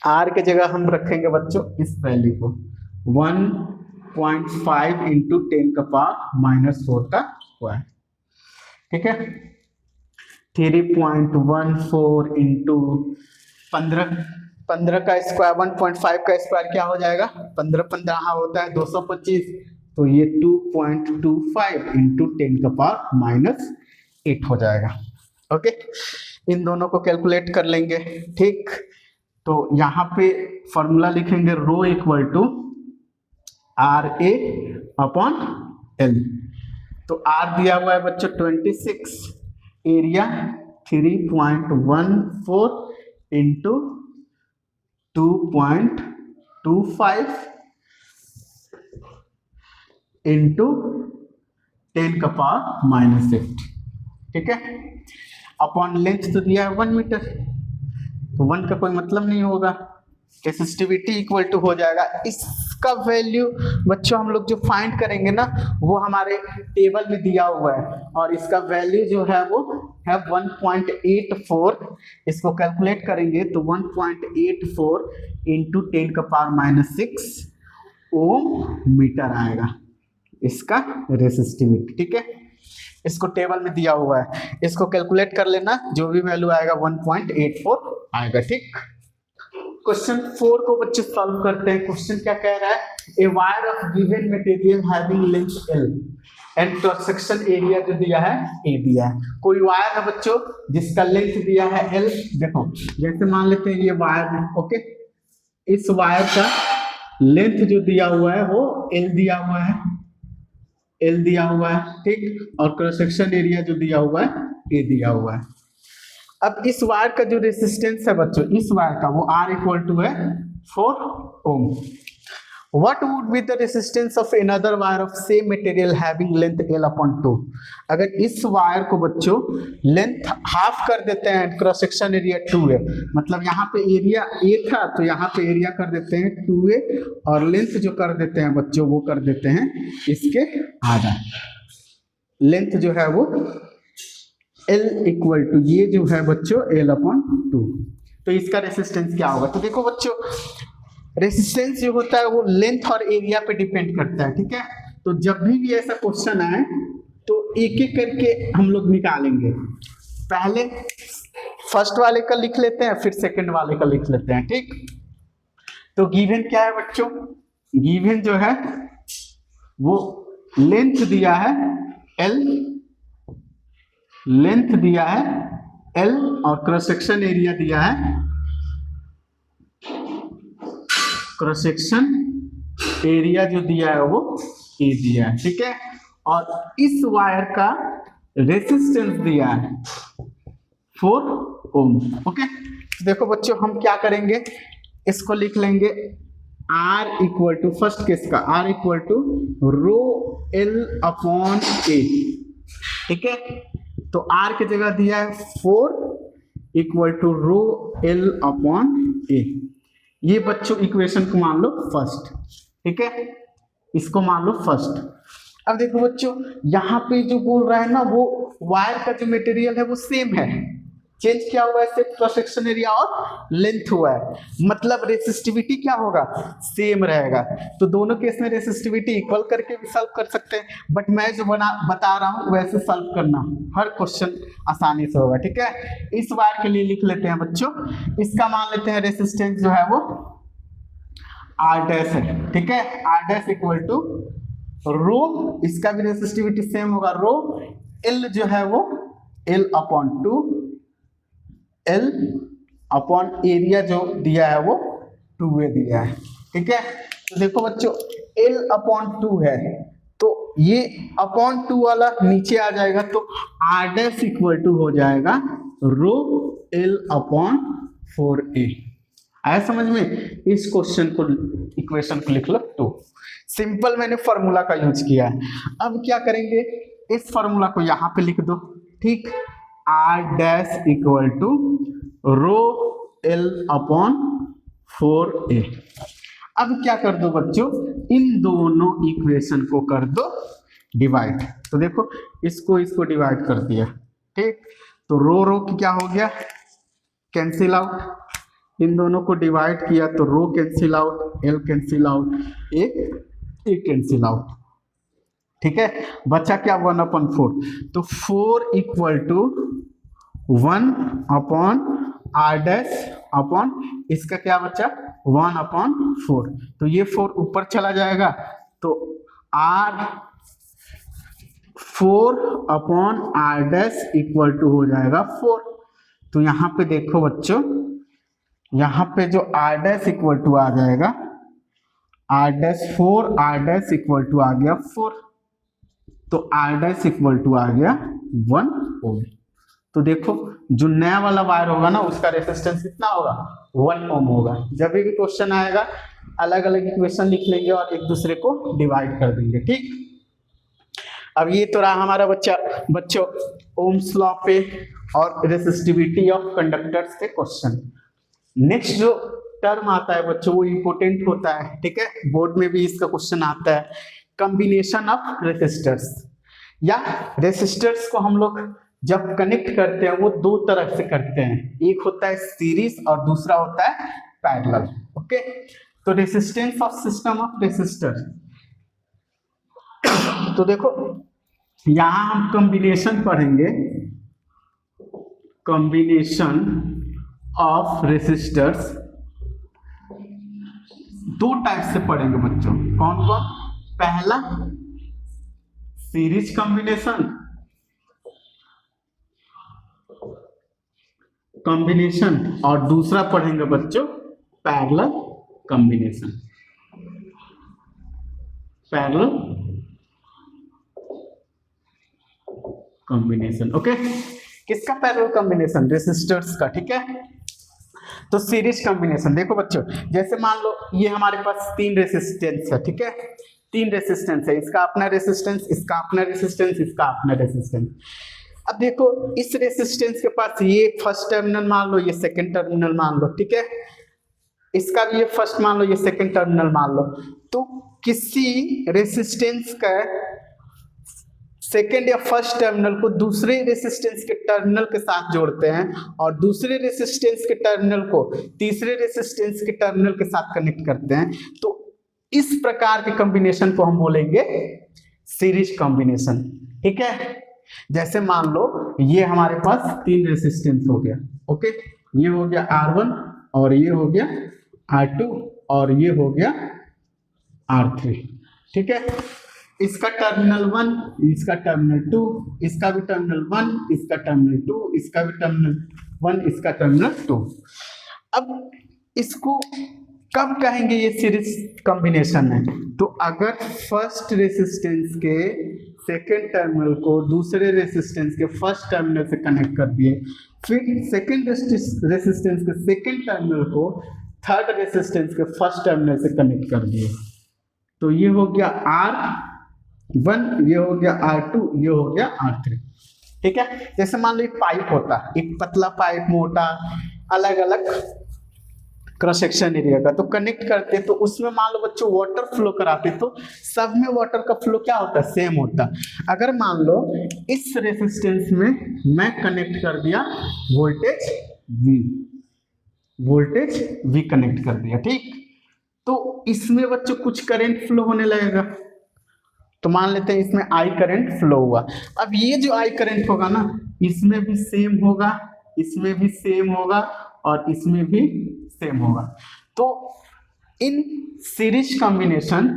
आर के जगह हम रखेंगे बच्चों इस वैल्यू को 1.5 इंटू 10 का पावर -4 का स्क्वायर। ठीक है, 3.14 इंटू 15 का स्क्वायर, 1.5 का स्क्वायर क्या हो जाएगा, 15 होता है 225, तो ये 2.25 इंटू 10 का पावर -8 हो जाएगा। ओके, इन दोनों को कैलकुलेट कर लेंगे। ठीक, तो यहाँ पे फॉर्मूला लिखेंगे rho equal to R A upon L, तो आर दिया हुआ है बच्चों 26, एरिया 3.14 इंटू 2.25 इंटू 10 का पावर -8। ठीक है, अपॉन लेंथ तो दिया है 1 मीटर, तो 1 का कोई मतलब नहीं होगा, रेसिस्टिविटी इक्वल टू हो जाएगा, इसका वैल्यू बच्चों हम लोग जो फाइंड करेंगे ना वो हमारे टेबल में दिया हुआ है, और इसका वैल्यू जो है वो है 1.84, इसको कैलकुलेट करेंगे तो 1.84 इंटू 10 का पावर -6 ओम मीटर आएगा इसका रेसिस्टिविटी। ठीक है, इसको टेबल में दिया हुआ है, इसको कैलकुलेट कर लेना, जो भी वैल्यू आएगा 1.84 आएगा। ठीक, क्वेश्चन 4 को बच्चे सॉल्व करते हैं। क्वेश्चन क्या कह रहा है, a wire of given material having length L and cross section area जो दिया है A दिया है। कोई वायर है बच्चों जिसका लेंथ दिया है L, देखो जैसे मान लेते हैं ये वायर है, ओके, इस वायर का लेंथ जो दिया हुआ है वो L दिया हुआ है, L दिया हुआ है, ठीक, और क्रॉस सेक्शन एरिया जो दिया हुआ है A दिया हुआ है। अब इस वायर का जो रेसिस्टेंस है बच्चों, इस वायर का वो R इक्वल टू है 4 ओम, What would be the resistance of another wire of same material having length L/2? अगर इस वायर को बच्चों लेंथ हाफ कर देते हैं, क्रॉस सेक्शन एरिया 2 है, मतलब यहाँ पे एरिया A था तो यहाँ पे एरिया कर देते हैं 2A और लेंथ जो कर देते हैं बच्चों वो कर देते हैं इसके आधा। लेंथ जो है वो L इक्वल टू ये जो है बच्चों L/2। तो इसका रेसिस्टेंस क्या होगा? तो देखो बच्चों रेसिस्टेंस जो होता है वो लेंथ और एरिया पे डिपेंड करता है, ठीक है। तो जब भी ऐसा क्वेश्चन आए तो एक एक करके हम लोग निकालेंगे। पहले फर्स्ट वाले का लिख लेते हैं, फिर सेकंड वाले का लिख लेते हैं, ठीक। तो गिवन क्या है बच्चों? गिवन जो है वो लेंथ दिया है L, लेंथ दिया है L और क्रॉस सेक्शन एरिया दिया है, क्रॉस सेक्शन एरिया जो दिया है वो A दिया है, ठीक है। और इस वायर का रेसिस्टेंस दिया है 4 ओम। ओके, देखो बच्चों हम क्या करेंगे, इसको लिख लेंगे R equal to, first case का R equal to rho L/A, ठीक है। तो R की जगह दिया है 4 इक्वल टू रो L/A। ये बच्चों इक्वेशन को मान लो फर्स्ट, ठीक है, इसको मान लो फर्स्ट। अब देखो बच्चों यहाँ पे जो बोल रहा है ना वो वायर का जो मटेरियल है वो सेम है, चेंज क्या हुआ है सिर्फ क्रॉस सेक्शन एरिया और लेंथ हुआ है, मतलब रेसिस्टिविटी क्या होगा? सेम रहेगा। तो दोनों केस में रेसिस्टिविटी इक्वल करके भी सॉल्व कर सकते हैं, बट मैं जो बता रहा हूँ वैसे सॉल्व करना, हर क्वेश्चन आसानी से होगा, ठीक है। इस वायर के लिए लिख लेते हैं बच्चों, इसका मान लेते हैं रेसिस्टेंस जो है वो R डैश है, ठीक है। R डैश इक्वल टू रो, इसका भी रेसिस्टिविटी सेम होगा, रो L जो है वो L/2, L अपॉन एरिया जो दिया है वो 2A दिया है, ठीक है। तो देखो बच्चों L/2 है तो ये अपॉन 2 वाला नीचे आ जाएगा, तो R डैश इक्वल टू हो जाएगा रो L/4A। आया समझ में? इस क्वेश्चन को इक्वेशन को लिख लो 2। सिंपल मैंने फॉर्मूला का यूज किया है। अब क्या करेंगे, इस फॉर्मूला को यहाँ पे लिख दो, ठीक। R dash equal to rho L/4A। अब क्या कर दो बच्चों, इन दोनों इक्वेशन को कर दो डिवाइड। तो देखो इसको डिवाइड कर दिया, ठीक। तो रो की क्या हो गया, कैंसिल आउट, इन दोनों को डिवाइड किया तो rho cancel out, L cancel out, A cancel out, ठीक है। बचा क्या 1/4। तो 4 equal to 1/, R dash upon इसका क्या बचा 1/4। तो ये 4 ऊपर चला जाएगा तो R 4/R dash equal to हो जाएगा 4। तो यहाँ पे देखो बच्चों, यहाँ पे जो R डैश इक्वल टू आ जाएगा R dash 4, R dash equal to आ गया 4, तो R डैश इक्वल टू आ गया 1 ओम। तो देखो जो नया वाला वायर होगा ना उसका रेसिस्टेंस कितना होगा 1 ओम होगा। जब भी क्वेश्चन आएगा अलग अलग इक्वेशन लिख लेंगे और एक दूसरे को डिवाइड कर देंगे, ठीक। अब ये तो रहा हमारा बच्चों ओम्स लॉ पे और रेसिस्टिविटी ऑफ कंडक्टर्स के क्वेश्चन। नेक्स्ट जो टर्म आता है बच्चों वो इंपोर्टेंट होता है, ठीक है, बोर्ड में भी इसका क्वेश्चन आता है, कॉम्बिनेशन ऑफ रेसिस्टर्स। या रेसिस्टर्स को हम लोग जब कनेक्ट करते हैं वो दो तरह से करते हैं, एक होता है सीरीज और दूसरा होता है पैरेलल, ओके। तो resistance of system of resistor, तो देखो यहां हम कॉम्बिनेशन पढ़ेंगे, कॉम्बिनेशन ऑफ रेसिस्टर्स दो टाइप से पढ़ेंगे बच्चों। कौन कौन? पहला सीरीज कॉम्बिनेशन और दूसरा पढ़ेंगे बच्चों पैरेलल कॉम्बिनेशन, ओके। किसका पैरेलल कॉम्बिनेशन? रेसिस्टर्स का, ठीक है। तो सीरीज कॉम्बिनेशन देखो बच्चों, जैसे मान लो ये हमारे पास 3 रेसिस्टेंस है, ठीक है, 3 रेसिस्टेंस है, इसका अपना रेसिस्टेंस, इसका अपना रेसिस्टेंस, इसका अपना रेसिस्टेंस। अब देखो इस रेसिस्टेंस के पास ये फर्स्ट टर्मिनल मान लो, ये सेकंड टर्मिनल मान लो, ठीक है, इसका भी ये फर्स्ट मान लो, ये सेकंड टर्मिनल मान लो। तो किसी रेसिस्टेंस का सेकेंड या फर्स्ट टर्मिनल को दूसरे रेसिस्टेंस के टर्मिनल के साथ जोड़ते हैं और दूसरे रेसिस्टेंस के टर्मिनल को तीसरे रेसिस्टेंस के टर्मिनल के साथ कनेक्ट करते हैं, तो इस प्रकार के कॉम्बिनेशन को हम बोलेंगे सीरीज कॉम्बिनेशन, ठीक है। जैसे मान लो ये हमारे पास 3 रेसिस्टेंस हो गया, ओके, ये हो गया R1 और ये हो गया R2 और ये हो गया R3, ठीक है। इसका टर्मिनल 1, इसका टर्मिनल 2, इसका भी टर्मिनल 1, इसका टर्मिनल 2, इसका भी टर्मिनल 1, इसका टर्मिनल 2। अब इसको कब कहेंगे ये सीरीज कॉम्बिनेशन है? तो अगर फर्स्ट रेसिस्टेंस के सेकेंड टर्मिनल को दूसरे रेसिस्टेंस के फर्स्ट टर्मिनल से कनेक्ट कर दिए, फिर सेकेंड रेसिस्टेंस के सेकेंड टर्मिनल को थर्ड रेसिस्टेंस के फर्स्ट टर्मिनल से कनेक्ट कर दिए, तो ये हो गया R1, ये हो गया R2, ये हो गया R3, ठीक है। जैसे मान लो एक पाइप होता है, एक पतला पाइप, मोटा, अलग अलग क्रॉस सेक्शन एरिया का, तो कनेक्ट करते तो उसमें मान लो बच्चों वाटर फ्लो कराते, तो सब में वाटर का फ्लो क्या होता है? सेम होता। अगर मान लो इस रेसिस्टेंस में मैं कनेक्ट कर दिया वोल्टेज V कनेक्ट कर दिया, ठीक, तो इसमें बच्चों कुछ करंट फ्लो होने लगेगा। तो मान लेते हैं इसमें I करंट फ्लो हुआ। अब ये जो I करंट होगा ना, इसमें भी सेम होगा, इसमें भी सेम होगा और इसमें भी सेम होगा। तो in series combination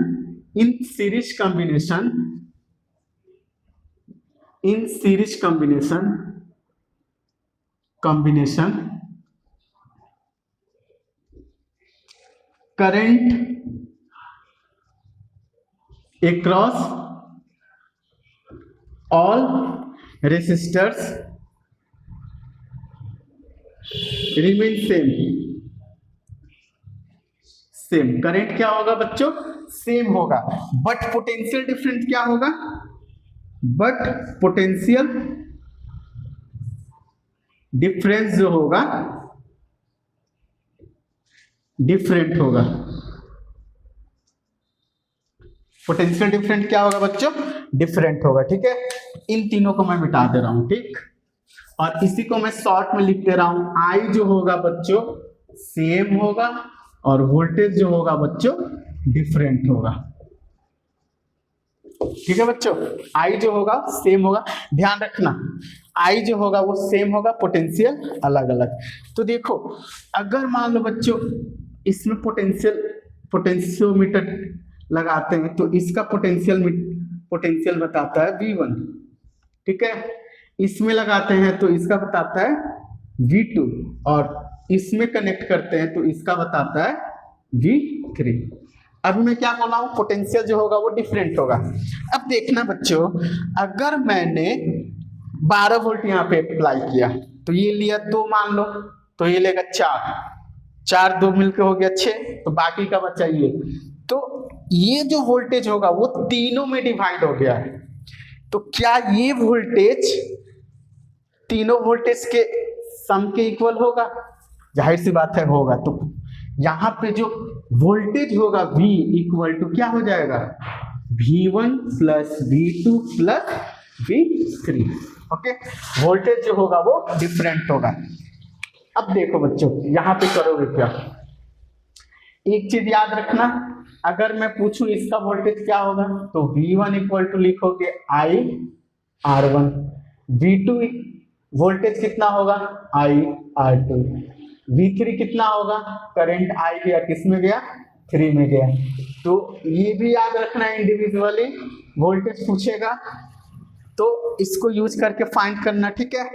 current across all resistors remain same. Current क्या होगा बच्चों? सेम होगा, बट पोटेंशियल डिफरेंस क्या होगा? बट पोटेंशियल डिफरेंस जो होगा डिफरेंट होगा। पोटेंशियल डिफरेंट क्या होगा बच्चों? डिफरेंट होगा, ठीक है। इन तीनों को मैं मिटा दे रहा हूं, ठीक, और इसी को मैं शॉर्ट में लिख दे रहा हूं। आई जो होगा बच्चों सेम होगा और वोल्टेज जो होगा बच्चों डिफरेंट होगा, ठीक है बच्चों। आई जो होगा सेम होगा, ध्यान रखना, आई जो होगा वो सेम होगा, पोटेंशियल अलग अलग। तो देखो अगर मान लो बच्चों इसमें पोटेंशियोमीटर लगाते हैं तो इसका पोटेंशियल बताता है V1, ठीक है। इसमें लगाते हैं तो इसका बताता है V2 और इसमें कनेक्ट करते हैं तो इसका बताता है V3। अभी मैं क्या बोला हूं? पोटेंशियल जो होगा वो डिफरेंट होगा। अब देखना बच्चों, अगर मैंने 12 वोल्ट यहाँ पे अप्लाई किया तो ये लिया 2 मान लो, तो ये लेगा 4 2 मिलकर हो गया 6, तो बाकी का बचा ये। तो ये जो वोल्टेज होगा वो तीनों में डिवाइड हो गया है, तो क्या ये वोल्टेज तीनों वोल्टेज के सम के इक्वल होगा? जाहिर सी बात है होगा। तो यहाँ पे जो वोल्टेज होगा V इक्वल टू क्या हो जाएगा? V1 plus V2 plus V3, okay. Voltage जो होगा वो डिफरेंट होगा। अब देखो बच्चों यहाँ पे करोगे क्या, एक चीज याद रखना, अगर मैं पूछूं इसका वोल्टेज क्या होगा तो V1 इक्वल टू लिखोगे I R1, V2 वोल्टेज कितना होगा I R2, V3 कितना होगा? करंट I गया किस में गया? 3 में गया। तो ये भी याद रखना, इंडिविजुअली वोल्टेज पूछेगा तो इसको यूज करके फाइंड करना, ठीक है।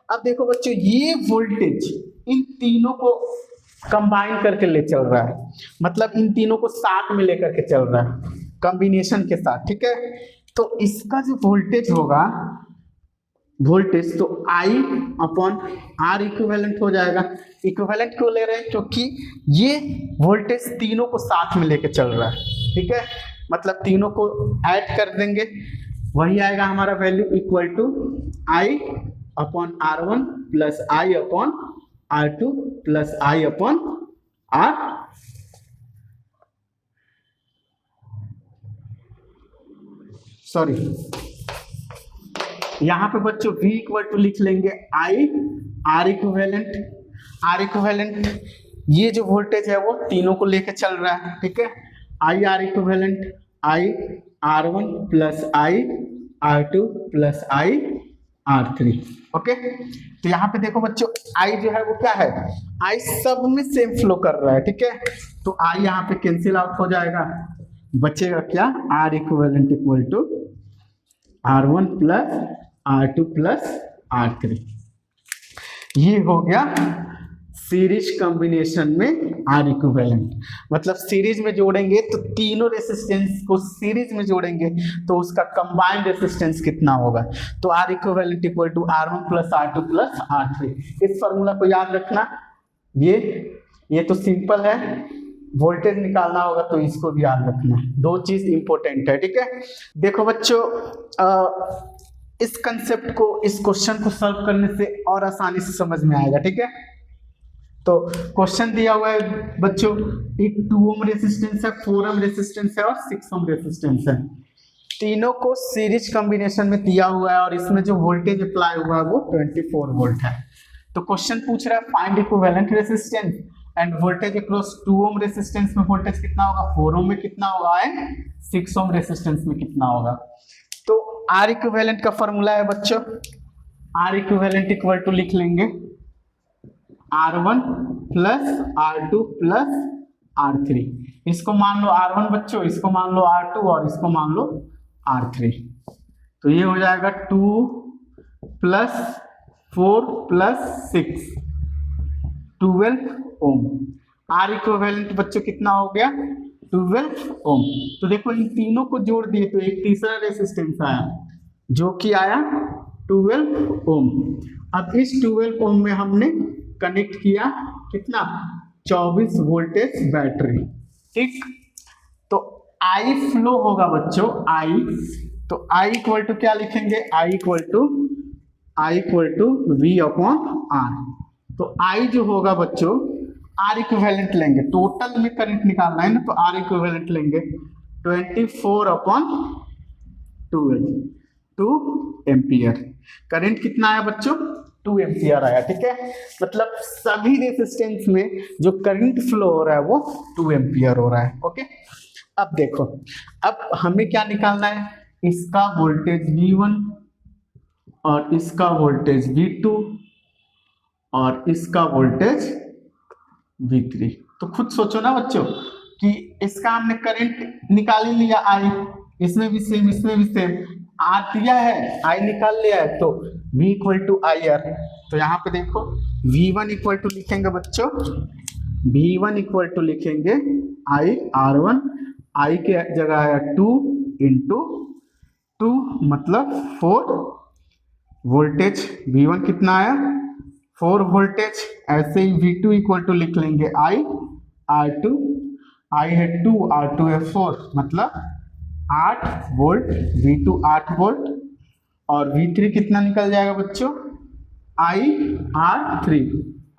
अब देखो बच्चों ये वोल्टेज इन तीनों को कंबाइन करके ले चल रहा है, मतलब इन तीनों को साथ में लेकर के चल रहा है कॉम्बिनेशन के साथ, ठीक है। तो इसका जो वोल्टेज होगा वोल्टेज, तो आई अपॉन आर इक्विवेलेंट हो जाएगा। इक्विवेलेंट क्यों ले रहे हैं? क्योंकि ये वोल्टेज तीनों को साथ में लेके चल रहा है, ठीक है, मतलब तीनों को ऐड कर देंगे, वही आएगा हमारा value equal to I upon R one plus I upon R two plus I upon R, sorry यहाँ पे बच्चों v इक्वल टू लिख लेंगे I R equivalent. R equivalent ये जो वोल्टेज है वो तीनों को लेके चल रहा है, ठीक है, आई R equivalent I R one plus I R two plus I R three. Okay, तो यहाँ पे देखो बच्चों आई जो है वो क्या है, आई सब में सेम फ्लो कर रहा है, ठीक है, तो आई यहाँ पे कैंसिल आउट हो जाएगा, बचेगा क्या, R equivalent equal to R one plus R two plus R three. ये हो गया सीरीज कॉम्बिनेशन में आर इक्विवेलेंट, मतलब सीरीज में जोड़ेंगे तो तीनों रेसिस्टेंस को सीरीज में जोड़ेंगे तो उसका कंबाइंड रेसिस्टेंस कितना होगा, तो R equivalent equal to R one plus R two plus R three. इस फॉर्मूला को याद रखना, ये तो सिंपल है, वोल्टेज निकालना होगा तो इसको भी याद रखना, दो चीज इंपॉर्टेंट है, ठीक है। देखो बच्चों इस कंसेप्ट को, इस क्वेश्चन को सॉल्व करने से और आसानी से समझ में आएगा, ठीक है। तो क्वेश्चन दिया हुआ है बच्चों, एक 2 ओम रेसिस्टेंस है, 4 ओम रेसिस्टेंस है और 6 ओम रेसिस्टेंस है, तीनों को सीरीज कॉम्बिनेशन में दिया हुआ है और इसमें जो वोल्टेज अप्लाई हुआ है वो 24 वोल्ट है। तो क्वेश्चन पूछ रहा है find equivalent resistance and voltage across 2 ohm resistance में वोल्टेज कितना होगा, 4 ओम में कितना होगा एंड 6 ओम रेसिस्टेंस में कितना होगा। तो आर इक्विवेलेंट का फॉर्मूला है बच्चों, आर इक्विवेलेंट इक्वल टू लिख लेंगे R one plus R two plus R three, इसको मान लो आर वन बच्चों, इसको मान लो आर टू और इसको मान लो आर थ्री, तो ये हो जाएगा 2 plus 4 plus 6 12 ohm. R equivalent बच्चों कितना हो गया, 12 ओम। तो देखो इन तीनों को जोड़ दिए तो एक तीसरा रेसिस्टेंस आया जो कि आया 12 ओम। अब इस 12 ओम में हमने कनेक्ट किया कितना, 24 वोल्टेज बैटरी, ठीक। तो आई फ्लो होगा बच्चों, आई, तो आई इक्वल टू क्या लिखेंगे, I equal to V upon R. तो आई जो होगा बच्चों, आर इक्विवेलेंट लेंगे, टोटल में करंट निकालना है ना, तो आर इक्विवेलेंट लेंगे 24 अपॉन 12 2 एम्पियर। करंट कितना आया बच्चों, 2 एम्पियर आया, ठीक है, मतलब सभी रेसिस्टेंस में जो करंट फ्लो हो रहा है वो 2 एम्पियर हो रहा है। ओके, अब देखो, अब हमें क्या निकालना है, इसका वोल्टेज V1 और इसका वोल्टेज V2 और इसका वोल्टेज V3। तो खुद सोचो ना बच्चों कि इसका हमने करंट निकाल ही लिया, आई इसमें भी सेम, इसमें भी सेम, आर दिया है, आई निकाल लिया है, तो V equal to I R. तो यहाँ पे देखो V1 इक्वल टू लिखेंगे बच्चों, V1 इक्वल टू लिखेंगे आई आर वन, आई के जगह है 2 इंटू 2 मतलब 4 वोल्टेज, V1 कितना आया 4 वोल्टेज। ऐसे ही V2 इक्वल टू लिख लेंगे आई आर टू, आई है 2 आर टू है 4 मतलब 8 वोल्ट, V2 8 वोल्ट, और V3 कितना निकल जाएगा बच्चों, आई आर थ्री,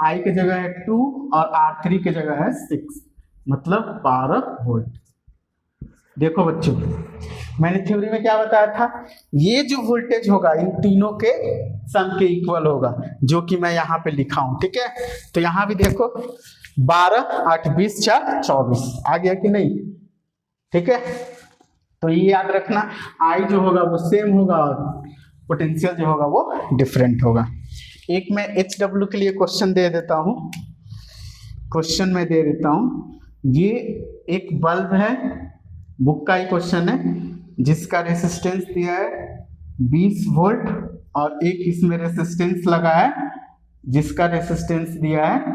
आई के जगह है 2 और R3 के जगह है 6 मतलब 12 वोल्ट। देखो बच्चों मैंने थ्योरी में क्या बताया था, ये जो वोल्टेज होगा इन तीनों के सम के इक्वल होगा, जो कि मैं यहाँ पे लिखा हूं, ठीक है। तो यहाँ भी देखो 12 8 20 4 24 आ गया कि नहीं, ठीक है। तो ये याद रखना, आई जो होगा वो सेम होगा और पोटेंशियल जो होगा वो डिफरेंट होगा। एक मैं HW के लिए क्वेश्चन दे देता हूँ, क्वेश्चन में दे देता हूँ। ये एक बल्ब है, बुक का ही क्वेश्चन है, जिसका रेसिस्टेंस दिया है 20 वोल्ट और एक इसमें रेसिस्टेंस लगा है जिसका रेसिस्टेंस दिया है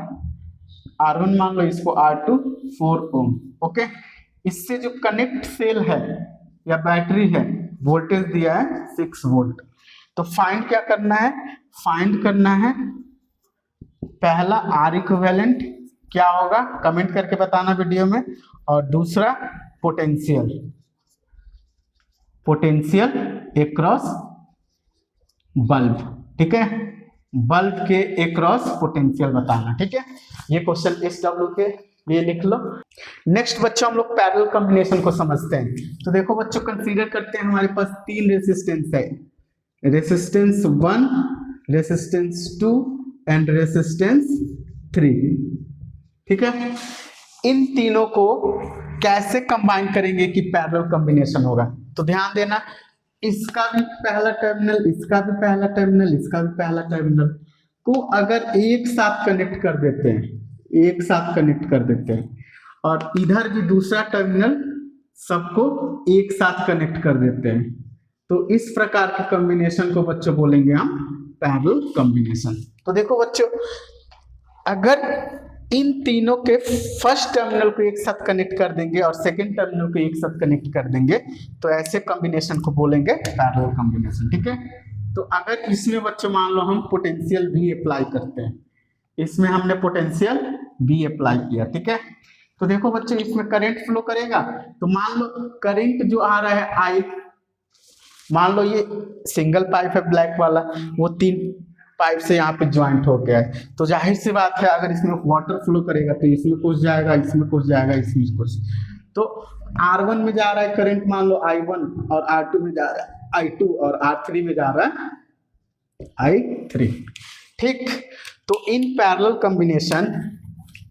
R1 मान लो, इसको R2 4 ओम। ओके, इससे जो कनेक्ट सेल है या बैटरी है वोल्टेज दिया है 6 वोल्ट। तो फाइंड क्या करना है, फाइंड करना है पहला आर इक्विवेलेंट क्या होगा, कमेंट करके बताना वीडियो में, और दूसरा पोटेंशियल, पोटेंशियल अक्रॉस बल्ब, ठीक है, बल्ब के अक्रॉस पोटेंशियल बताना, ठीक है। ये क्वेश्चन SW के लिए लिख लो। नेक्स्ट बच्चों हम लोग पैरेलल कॉम्बिनेशन को समझते हैं। तो देखो बच्चों, कंसीडर करते हैं हमारे पास 3 रेसिस्टेंस है, रेसिस्टेंस 1, रेसिस्टेंस 2 एंड रेसिस्टेंस 3, ठीक है। इन तीनों को कैसे कंबाइन करेंगे कि पैरेलल कॉम्बिनेशन होगा, तो ध्यान देना, इसका भी पहला टर्मिनल, इसका भी पहला टर्मिनल, इसका भी पहला टर्मिनल को अगर एक साथ कनेक्ट कर देते हैं, एक साथ कनेक्ट कर देते हैं, और इधर भी दूसरा टर्मिनल सबको एक साथ कनेक्ट कर देते हैं, तो इस प्रकार के कॉम्बिनेशन को बच्चों बोलेंगे हम पैरेलल कॉम्बिनेशन। तो देखो बच्चों, अगर इन तीनों के फर्स्ट टर्मिनल को एक साथ कनेक्ट कर देंगे और सेकंड टर्मिनल को एक साथ कनेक्ट कर देंगे, तो ऐसे कॉम्बिनेशन को बोलेंगे पैरेलल कॉम्बिनेशन, ठीक है। तो अगर इसमें बच्चों मान लो हम पोटेंशियल भी अप्लाई करते हैं, इसमें हमने पोटेंशियल भी अप्लाई किया, ठीक है। तो देखो बच्चों, इसमें करंट फ्लो करेगा, तो मान लो करंट जो आ रहा है आई, मान लो ये सिंगल पाइप है ब्लैक वाला, वो 3 पाइप से यहाँ पे ज्वाइंट हो गया है, तो जाहिर सी बात है अगर इसमें वाटर फ्लो करेगा तो इसमें कुछ जाएगा, इसमें कुछ जाएगा, इसमें कुछ, तो R1 में जा रहा है करंट मान लो I1, और R2 में जा रहा है I2, और R3 में जा रहा है I3, ठीक। तो इन पैरेलल कॉम्बिनेशन,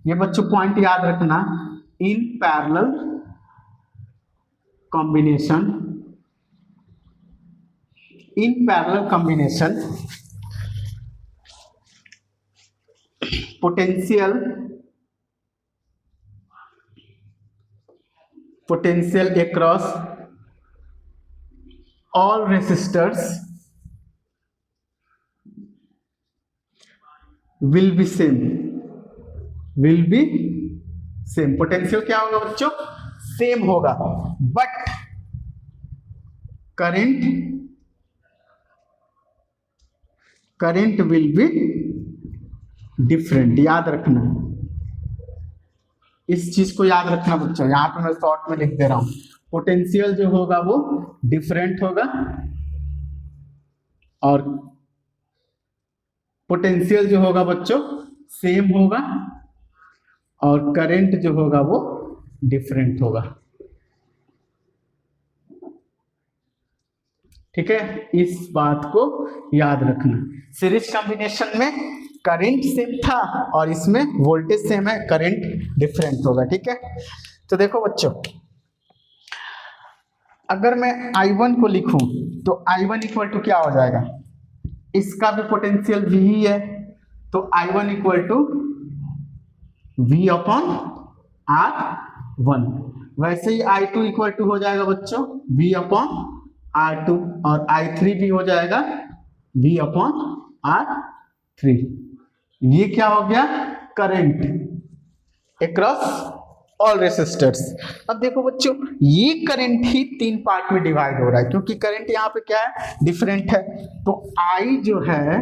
ये बच्चों पॉइंट याद रखना, in parallel combination, in parallel combination potential across all resistors will be same, will be same, potential क्या होगा बच्चों, सेम होगा, but current will be different, याद रखना, इस चीज को याद रखना बच्चों, यहाँ पे मैं शॉर्ट में लिख दे रहा हूं, पोटेंशियल जो होगा वो डिफरेंट होगा, और पोटेंशियल जो होगा बच्चों सेम होगा, और करंट जो होगा वो डिफरेंट होगा, ठीक है। इस बात को याद रखना। सीरीज कॉम्बिनेशन में करंट सेम था और इसमें वोल्टेज सेम है, करंट डिफरेंट होगा, ठीक है। तो देखो बच्चों, अगर मैं I1 को लिखूं तो I1 इक्वल टू क्या हो जाएगा, इसका भी पोटेंशियल V ही है, तो I1 equal to V upon R1, वैसे ही I2 इक्वल टू हो जाएगा बच्चों V अपॉन R2, और I3 भी हो जाएगा V अपॉन R3। ये क्या हो गया, करंट अक्रॉस ऑल रेसिस्टर्स। अब देखो बच्चों, ये करंट ही 3 पार्ट में डिवाइड हो रहा है, क्योंकि करंट यहाँ पे क्या है, डिफरेंट है, तो I जो है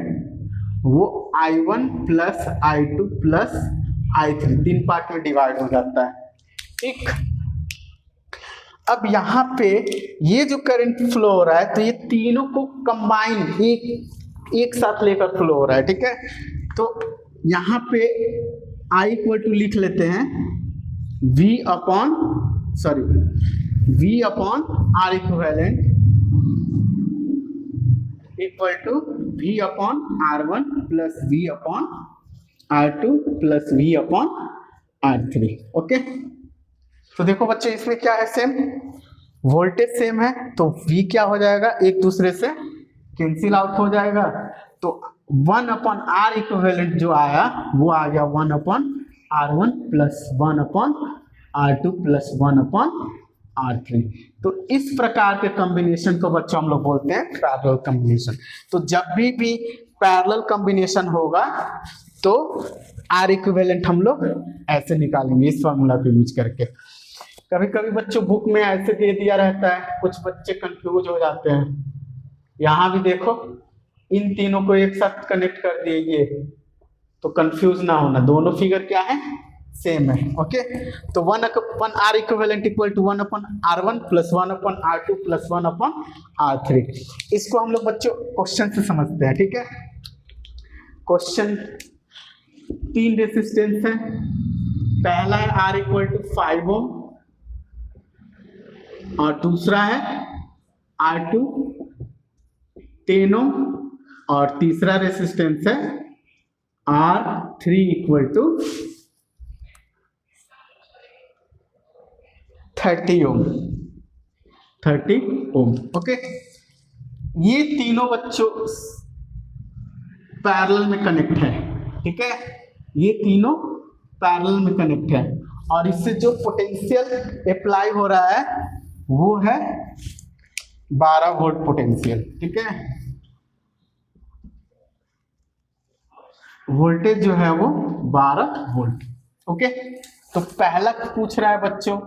वो I1 plus I2 plus I3 3 part में डिवाइड हो जाता है, ठीक। अब यहाँ पे ये जो करंट फ्लो हो रहा है, तो ये तीनों को कंबाइन एक साथ लेकर फ्लो हो रहा है, ठीक है। तो यहाँ पे I इक्वल टू लिख लेते हैं V upon R equivalent equal to V upon R1 plus V upon R2 plus V upon R3, okay. तो देखो बच्चे, इसमें क्या है, सेम वोल्टेज सेम है, तो V क्या हो जाएगा, एक दूसरे से कैंसिल आउट हो जाएगा, तो 1 अपॉन R इक्विवेलेंट जो आया वो आ गया 1 upon R1 plus 1 upon R2 plus 1 upon R3। तो इस प्रकार के कॉम्बिनेशन को बच्चों हम लोग बोलते हैं पैरेलल कॉम्बिनेशन। तो जब भी पैरेलल कॉम्बिनेशन होगा तो R इक्विवेलेंट हम लोग ऐसे निकालेंगे, इस फॉर्मूला को यूज करके। कभी कभी बच्चों बुक में ऐसे दे दिया रहता है, कुछ बच्चे कंफ्यूज हो जाते हैं। यहाँ भी देखो इन तीनों को एक साथ कनेक्ट कर दिए ये, तो कंफ्यूज ना होना, दोनों फिगर क्या है, सेम है। ओके, तो 1/r equivalent equal to 1/r1 plus 1/r2 plus 1/r3। इसको हम लोग बच्चों क्वेश्चन से समझते हैं, ठीक है। क्वेश्चन 3 रेसिस्टेंस है, पहला है R इक्वल टू 5 ओम और दूसरा है R2 10 ओम और तीसरा रेसिस्टेंस है R3 equal to 30 Om. Okay, ये तीनों बच्चों पैरेलल में कनेक्ट है, ठीक है, ये तीनों पैरेलल में कनेक्ट है और इससे जो पोटेंशियल अप्लाई हो रहा है वो है 12 वोल्ट पोटेंशियल, ठीक है। वोल्टेज जो है वो 12 वोल्ट। ओके, तो पहला पूछ रहा है बच्चों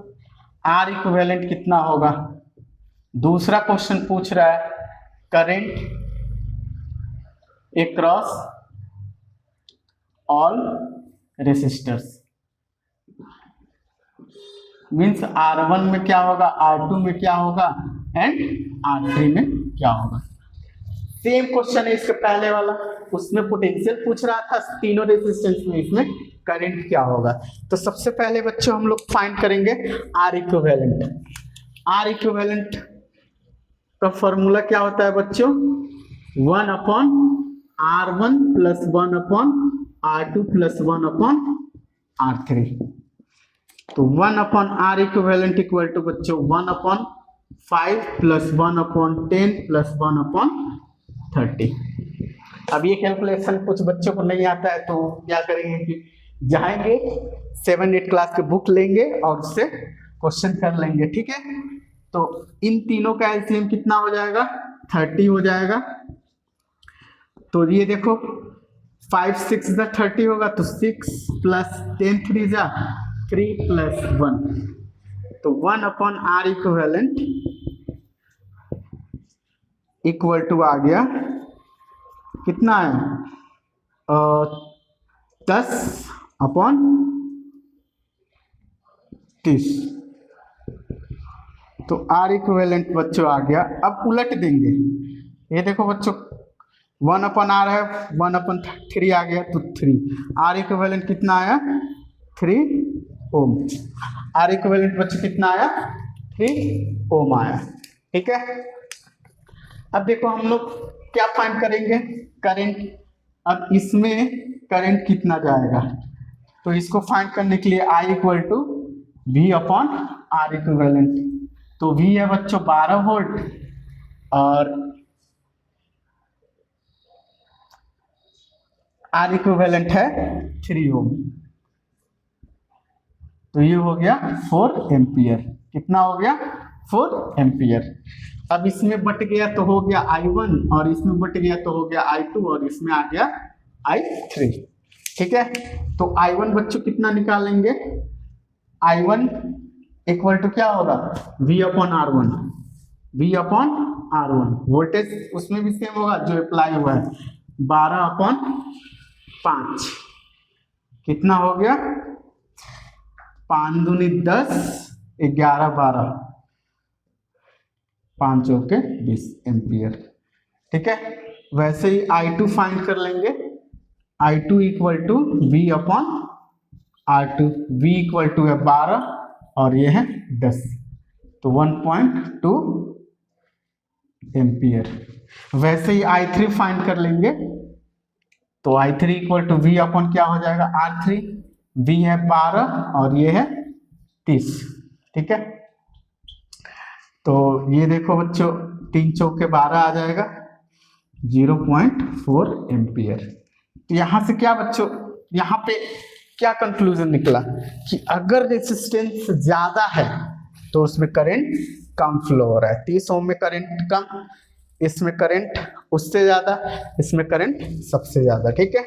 R इक्विवेलेंट कितना होगा, दूसरा क्वेश्चन पूछ रहा है current across all resistors, means R1 में क्या होगा, R2 में क्या होगा एंड R3 में क्या होगा। सेम क्वेश्चन है इसके पहले वाला, उसमें पोटेंशियल पूछ रहा था तीनों रेजिस्टेंस में, इसमें करंट क्या होगा। तो सबसे पहले बच्चों हम लोग फाइंड करेंगे R इक्विवेलेंट। R इक्विवेलेंट का फॉर्मूला क्या होता है बच्चों, 1/R1 plus 1/R2 plus 1/R3। तो 1/R इक्विवेलेंट इक्वल टू बच्चों 1/5 प्लस 1/10 प्लस 1/30। अब ये कैलकुलेशन कुछ बच्चों को नहीं आता है तो क्या करेंगे कि जाएंगे 7-8 क्लास के बुक लेंगे और उससे क्वेश्चन कर लेंगे, ठीक है। तो इन तीनों का एलसीएम कितना हो जाएगा, 30 हो जाएगा। तो ये देखो 5 6 जा 30 होगा, तो 6 प्लस 10 3 जा 3 प्लस 1, तो 1/R इक्विवेलेंट इक्वल टू आ गया कितना है 10/30। तो R इक्विवेलेंट बच्चों आ गया। अब उलट देंगे, ये देखो बच्चों 1/R है, 1/3 आ गया तो 3। R इक्विवेलेंट कितना आया 3 ओम। R इक्विवेलेंट बच्चों कितना आया 3 ओम आया, ठीक है। अब देखो हम लोग क्या फाइंड करेंगे, करंट। अब इसमें करंट कितना जाएगा, तो इसको फाइंड करने के लिए I equal to V/R equivalent. तो V है बच्चों 12 वोल्ट और R इक्विवेलेंट है 3 ओम, तो ये हो गया 4 एम्पियर। कितना हो गया 4 एम्पियर। अब इसमें बट गया तो हो गया I1 और इसमें बट गया तो हो गया I2 और इसमें आ गया I3, ठीक है। तो I1 बच्चों कितना निकालेंगे, I1 इक्वल टू क्या होगा V/R1। V/R1 वोल्टेज उसमें भी सेम होगा जो अप्लाई हुआ है 12/5। कितना हो गया 5 दूनी 10 11 12 5 चौके 20 एम्पियर, ठीक है। वैसे ही I2 फाइंड कर लेंगे, I2 equal to V/R2। V equal to है 12 और ये है 10, तो 1.2 एम्पियर। वैसे ही I3 फाइंड कर लेंगे, तो I3 equal to V upon क्या हो जाएगा R3। V है 12 और ये है 30, ठीक है। तो ये देखो बच्चों 3 चौके 12 आ जाएगा 0.4 एम्पियर। तो यहाँ से क्या बच्चों, यहाँ पे क्या कंक्लूजन निकला कि अगर रेजिस्टेंस ज्यादा है तो उसमें करंट कम फ्लो हो रहा है। 30 ओम में करंट कम, इसमें करंट उससे ज्यादा, इसमें करंट सबसे ज्यादा, ठीक है।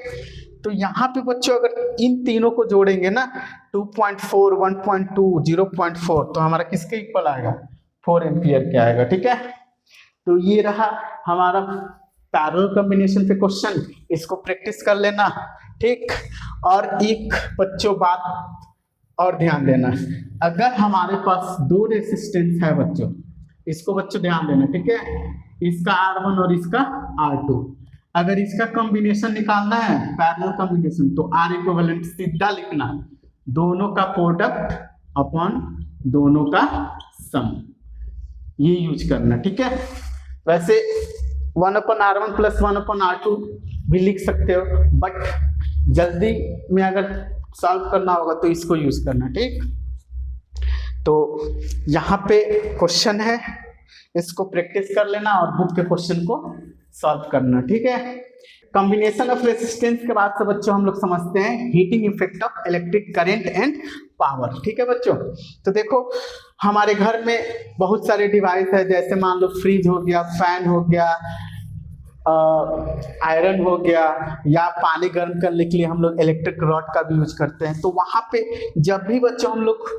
तो यहाँ पे बच्चों अगर इन तीनों को जोड़ेंगे ना 2.4 1.2 0.4 तो हमारा किसके इक्वल आएगा 4 एम्पियर के आएगा, ठीक है। तो ये रहा हमारा पैरेलल कॉम्बिनेशन पे क्वेश्चन, इसको प्रैक्टिस कर लेना, ठीक। और एक बच्चों बात और ध्यान देना, अगर हमारे पास दो रेसिस्टेंस है बच्चों, इसको बच्चों ध्यान देना, ठीक है, इसका R1 और इसका R2, अगर इसका कॉम्बिनेशन निकालना है पैरेलल कॉम्बिनेशन, तो R इक्विवेलेंट सीधा लिखना, दोनों का प्रोडक्ट अपॉन दोनों का सम, ये यूज करना, ठीक है। वैसे 1/R1 प्लस 1/R2 भी लिख सकते हो, बट जल्दी में अगर सॉल्व करना होगा तो इसको यूज करना, ठीक। तो यहाँ पे क्वेश्चन है, इसको प्रैक्टिस कर लेना और बुक के क्वेश्चन को सॉल्व करना, ठीक है। कॉम्बिनेशन ऑफ रेसिस्टेंस के बाद से बच्चों हम लोग समझते हैं heating effect of electric current and power, ठीक है बच्चों। तो देखो हमारे घर में बहुत सारे डिवाइस है, जैसे मान लो फ्रिज हो गया, फैन हो गया, आयरन हो गया, या पानी गर्म करने के लिए हम लोग इलेक्ट्रिक रॉड का भी यूज करते हैं। तो वहां पे जब भी बच्चों हम लोग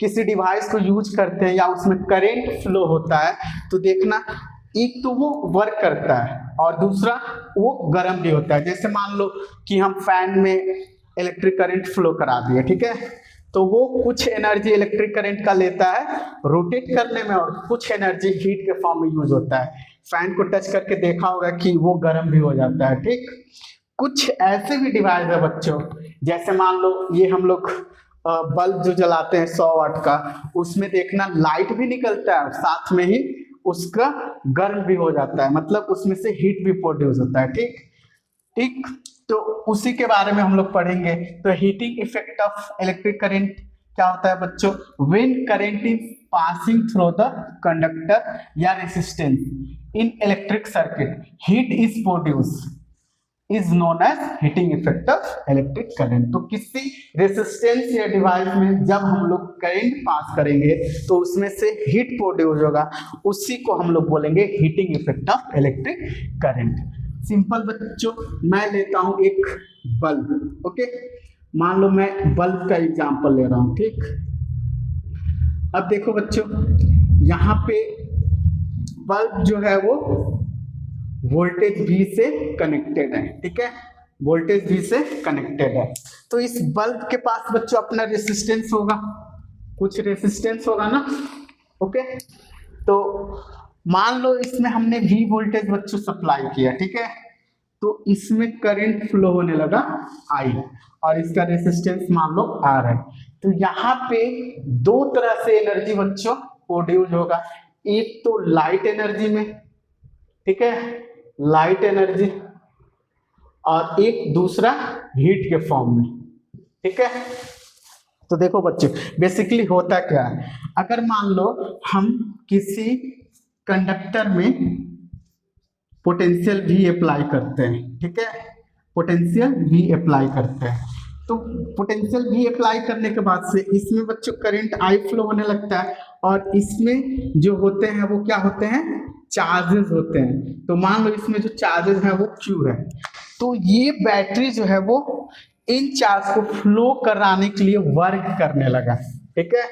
किसी डिवाइस को यूज करते हैं या उसमें करंट फ्लो होता है, तो देखना एक तो वो वर्क करता है और दूसरा वो गर्म भी होता है। जैसे मान लो कि हम फैन में इलेक्ट्रिक करंट फ्लो करा दिए, ठीक है, तो वो कुछ एनर्जी इलेक्ट्रिक करंट का लेता है रोटेट करने में और कुछ एनर्जी हीट के फॉर्म में यूज होता है। फैन को टच करके देखा होगा कि वो गर्म भी हो जाता है, ठीक। कुछ ऐसे भी डिवाइस है बच्चों, जैसे मान लो ये हम लोग बल्ब जो जलाते हैं 100 वाट का, उसमें देखना लाइट भी निकलता है और साथ में ही उसका गर्म भी हो जाता है, मतलब उसमें से हीट भी प्रोड्यूस होता है, ठीक ठीक। तो उसी के बारे में हम लोग पढ़ेंगे। तो heating effect of electric current क्या होता है बच्चों, when current is passing through the conductor या resistance in electric circuit, heat is produce is known as heating effect of electric current. तो किसी रेसिस्टेंस या डिवाइस में जब हम लोग करंट पास करेंगे तो उसमें से हीट प्रोड्यूस होगा, उसी को हम लोग बोलेंगे heating effect of electric current. Simple बच्चों, मैं लेता हूं एक बल्ब, ओके, मान लो मैं बल्ब का एग्जांपल ले रहा हूं, ठीक। अब देखो बच्चों, यहाँ पे बल्ब जो है वो वोल्टेज V से कनेक्टेड है, ठीक है, वोल्टेज V से कनेक्टेड है। तो इस बल्ब के पास बच्चों अपना रेसिस्टेंस होगा, कुछ रेसिस्टेंस होगा ना, ओके। तो मान लो इसमें हमने V वोल्टेज बच्चों सप्लाई किया, ठीक है, तो इसमें करंट फ्लो होने लगा I और इसका रेसिस्टेंस मान लो R है। तो यहाँ पे दो तरह से एनर्जी बच्चों प्रोड्यूस होगा, एक तो लाइट एनर्जी में, ठीक है, लाइट एनर्जी, और एक दूसरा हीट के फॉर्म में, ठीक है। तो देखो बच्चों बेसिकली होता क्या है, अगर मान लो हम किसी कंडक्टर में पोटेंशियल V अप्लाई करते हैं, ठीक है, पोटेंशियल V अप्लाई करते हैं, तो पोटेंशियल V अप्लाई करने के बाद से इसमें बच्चों करंट I फ्लो होने लगता है और इसमें जो होते हैं वो क्या होते हैं, चार्जेस होते हैं। तो मान लो इसमें जो चार्जेस है वो Q है, तो ये बैटरी जो है वो इन चार्ज को फ्लो कराने के लिए वर्क करने लगा, ठीक है,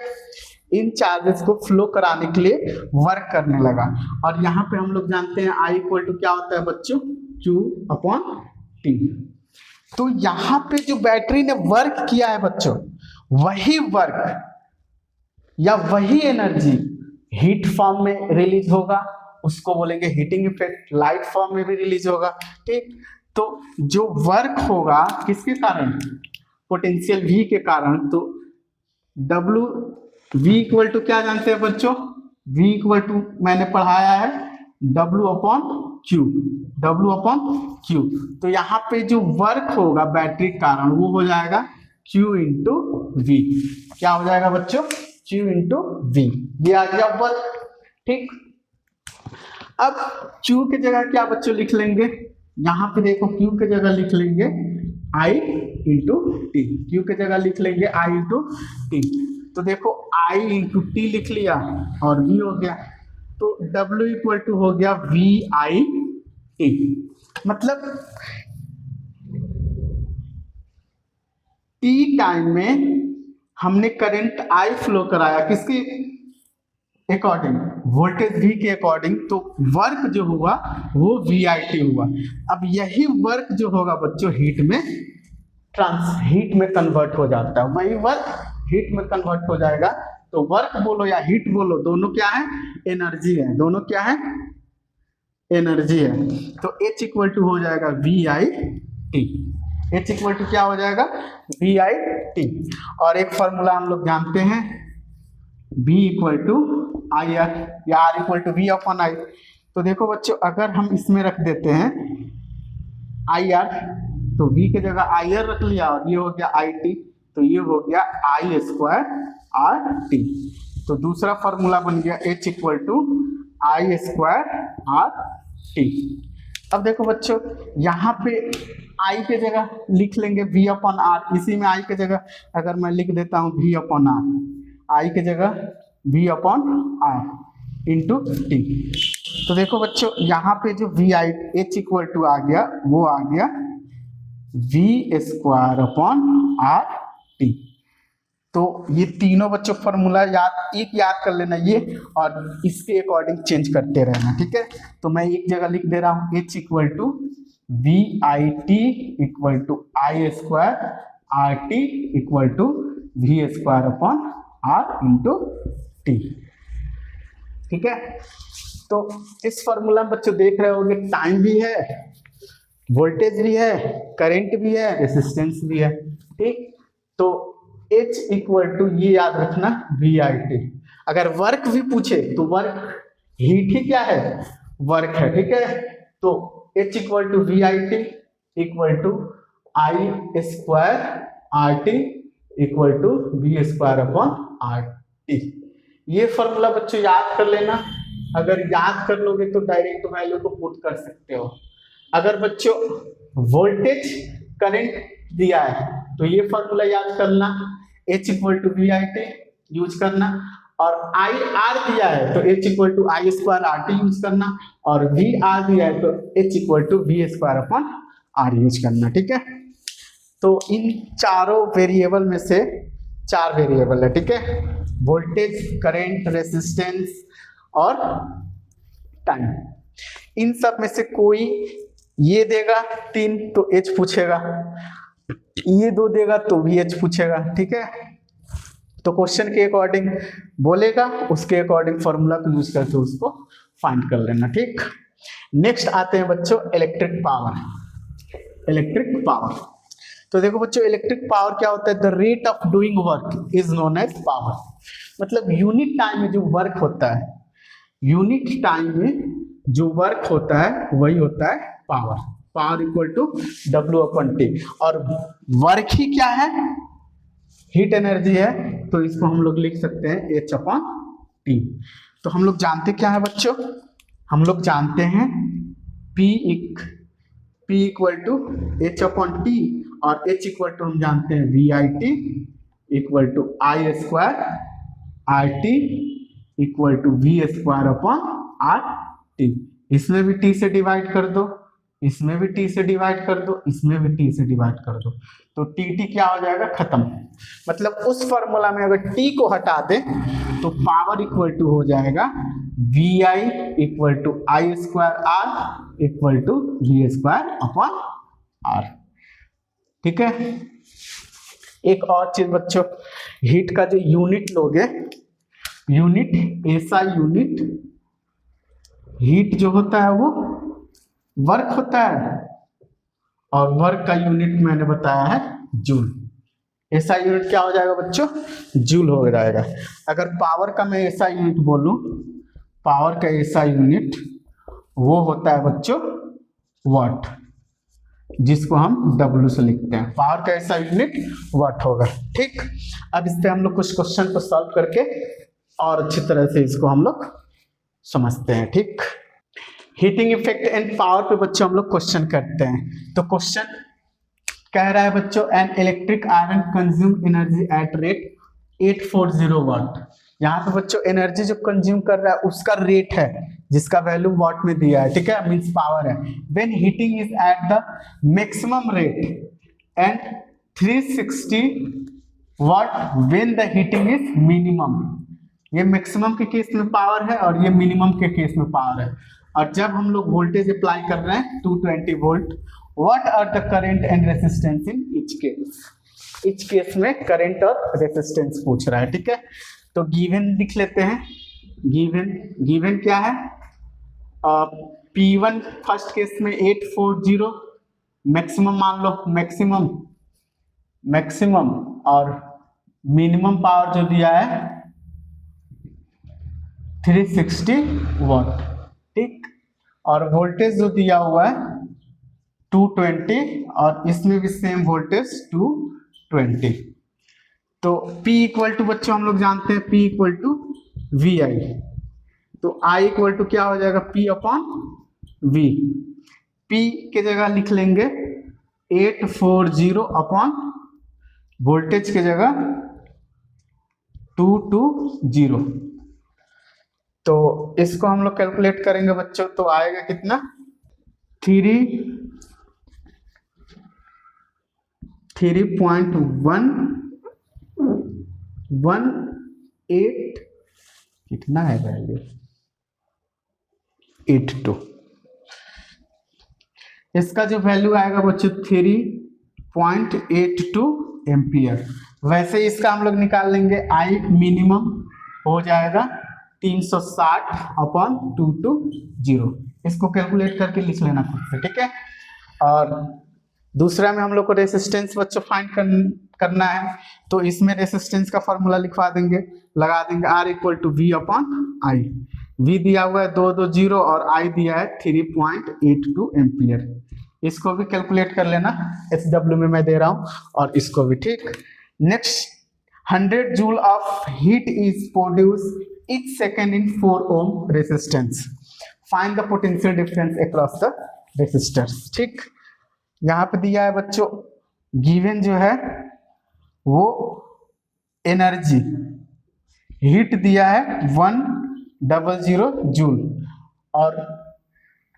इन चार्जेस को फ्लो कराने के लिए वर्क करने लगा। और यहाँ पे हम लोग जानते हैं I इक्वल टू क्या होता है बच्चों, Q/T। तो यहाँ पे जो बैटरी ने वर्क किया है बच्चों, वही वर्क या वही एनर्जी हीट फॉर्म में रिलीज होगा, उसको बोलेंगे हीटिंग इफेक्ट। लाइट फॉर्म में भी रिलीज होगा, ठीक। तो जो वर्क होगा किसके कारण, पोटेंशियल V के कारण, तो V इक्वल टू क्या जानते हैं बच्चों, V इक्वल टू मैंने पढ़ाया है W/Q, W/Q। तो यहाँ पे जो वर्क होगा बैटरी के कारण वो हो जाएगा Q/V। क्या हो जाएगा बच्चों, Q/V। ये आ गया वर्क, ठीक। अब Q की जगह क्या बच्चों लिख लेंगे, यहाँ पे देखो Q की जगह लिख लेंगे I/T, Q की जगह लिख लेंगे I/T। तो देखो I/T लिख लिया और V हो गया, तो W इक्वल टू हो गया VI/T। मतलब T टाइम में हमने करंट I फ्लो कराया किसकी अकॉर्डिंग, वोल्टेज V के अकॉर्डिंग, तो वर्क जो हुआ वो VIT हुआ। अब यही वर्क जो होगा बच्चों हीट में कन्वर्ट हो जाता है, वही वर्क हीट में कन्वर्ट हो जाएगा। तो वर्क बोलो या हीट बोलो, दोनों क्या है, एनर्जी है, दोनों क्या है, एनर्जी है। तो H इक्वल टू हो जाएगा VIT, H इक्वल टू क्या हो जाएगा, VIT। और एक फॉर्मूला हम लोग जानते हैं, B इक्वल टू IR या R equal to V upon I। तो देखो बच्चों, अगर हम इसमें रख देते हैं IR, तो V की जगह IR रख लिया और ये हो गया IT, तो ये हो गया I स्क्वायर RT। तो दूसरा फॉर्मूला बन गया H equal to I square RT। अब देखो बच्चों, यहाँ पे I के जगह लिख लेंगे V अपॉन R, इसी में I के जगह अगर मैं लिख देता हूँ V अपॉन R, I के जगह V upon R into T। तो देखो बच्चों, यहाँ पे जो VI H इक्वल टू आ गया, वो आ गया V स्क्वायर अपॉन RT। तो ये तीनों बच्चों फॉर्मूला याद कर लेना ये, और इसके अकॉर्डिंग चेंज करते रहना, ठीक है। तो मैं एक जगह लिख दे रहा हूँ H equal to VIT equal to I square RT equal to V square upon R into T, ठीक है। तो इस फॉर्मूला में बच्चों देख रहे होंगे, टाइम भी है, वोल्टेज भी है, करंट भी है, रेसिस्टेंस भी है, ठीक। तो H इक्वल टू ये याद रखना VIT। अगर वर्क भी पूछे तो वर्क हीट ही क्या है, वर्क है, ठीक है। तो H equal to VIT equal to I square RT equal to V square upon RT। ये फॉर्मूला बच्चों याद कर लेना, अगर याद कर लोगे तो डायरेक्ट वैल्यू को पुट कर सकते हो। अगर बच्चों वोल्टेज करंट दिया है तो ये फॉर्मूला याद करना, H equal to VIT use करना, और IR दिया है तो H equal to I square RT use करना, और VR दिया है तो H equal to V square upon R use करना, ठीक है। तो इन चारों वेरिएबल में से 4 वेरिएबल है, ठीक है, वोल्टेज, करंट, रेसिस्टेंस और टाइम। इन सब में से कोई ये देगा 3 तो H पूछेगा, ये 2 देगा तो भी H पूछेगा, ठीक है। तो क्वेश्चन के अकॉर्डिंग बोलेगा, उसके अकॉर्डिंग फॉर्मूला को यूज करके उसको फाइंड कर लेना, ठीक। नेक्स्ट आते हैं बच्चों इलेक्ट्रिक पावर। इलेक्ट्रिक पावर, तो देखो बच्चों, इलेक्ट्रिक पावर क्या होता है, the rate of doing work is known as power. मतलब यूनिट टाइम में जो वर्क होता है, यूनिट टाइम में जो वर्क होता है वही होता है power. Power equal to W upon T, और वर्क ही क्या है, हीट एनर्जी है, तो इसको हम लोग लिख सकते हैं H अपॉन T। तो हम लोग जानते क्या है बच्चों, हम लोग जानते हैं P equal to H upon T, और H इक्वल टू हम जानते हैं VIT equal to I square RT equal to V square upon RT। इसमें भी T से डिवाइड कर दो, इसमें भी T से डिवाइड कर दो, इसमें भी T से डिवाइड कर दो, तो TT क्या हो जाएगा, खत्म। मतलब उस फॉर्मूला में अगर T को हटा दे तो पावर इक्वल टू हो जाएगा VI equal to I square R equal to V square upon R, ठीक है। एक और चीज बच्चों, हीट का जो यूनिट लोगे, यूनिट SI यूनिट, हीट जो होता है वो वर्क होता है, और वर्क का यूनिट मैंने बताया है जूल। SI यूनिट क्या हो जाएगा बच्चों, जूल हो जाएगा। अगर पावर का मैं SI यूनिट बोलूं, पावर का SI यूनिट वो होता है बच्चों वाट, जिसको हम W से लिखते हैं। पावर का SI यूनिट वाट होगा, ठीक। अब इस पे हम लोग कुछ क्वेश्चन को सॉल्व करके और अच्छी तरह से इसको हम लोग समझते हैं, ठीक। हीटिंग इफेक्ट एंड पावर पे बच्चों हम लोग क्वेश्चन करते हैं। तो क्वेश्चन कह रहा है बच्चों, an electric iron consume energy at rate 840 वाट। यहाँ पे बच्चों एनर्जी जो कंज्यूम कर रहा है उसका रेट है, जिसका वैल्यू वाट में दिया है, ठीक है, मींस पावर है। When heating is at the maximum rate and 360 watt when the heating is minimum. ये मैक्सिमम के केस में पावर है और ये मिनिमम के केस में पावर है। और जब हम लोग वोल्टेज अप्लाई कर रहे हैं 220 volt, what are the current and resistance in each case, each case में करंट और रेजिस्टेंस पूछ रहा है। ठीक है, तो गिवन लिख लेते हैं। गिवन क्या है, P1 फर्स्ट केस में 840, मैक्सिमम मान लो, मैक्सिमम और मिनिमम पावर जो दिया है 360 वाट। ठीक, और वोल्टेज जो दिया हुआ है 220 और इसमें भी सेम वोल्टेज 220। तो P इक्वल टू बच्चों हम लोग जानते हैं P इक्वल टू VI, तो I इक्वल टू क्या हो जाएगा P अपॉन V। P के जगह लिख लेंगे 840 अपॉन वोल्टेज के जगह 220। तो इसको हम लोग कैलकुलेट करेंगे बच्चों, तो आएगा कितना 3.118 कितना है वैल्यू 82। इसका जो वैल्यू आएगा बच्चों 3.82 एम्पियर। वैसे इसका हम लोग निकाल लेंगे, आई मिनिमम हो जाएगा 360 अपॉन 220। इसको कैलकुलेट करके लिख लेना खुद से। ठीक है, और दूसरा में हम लोग को रेसिस्टेंस बच्चों फाइंड करना है, तो इसमें रेसिस्टेंस का फॉर्मूला लिखवा देंगे, लगा देंगे R equal to V upon I। V दिया हुआ है 220 और I दिया है 3.82 एम्पियर। इसको भी कैलकुलेट कर लेना, SW में मैं दे रहा हूं, और इसको भी। ठीक, next 100 joule of heat is produce each second in 4 ohm resistance. Find the potential difference across the resistors. ठीक, यहाँ पे दिया है बच्चों, गिवन जो है वो एनर्जी हीट दिया है 100 जूल और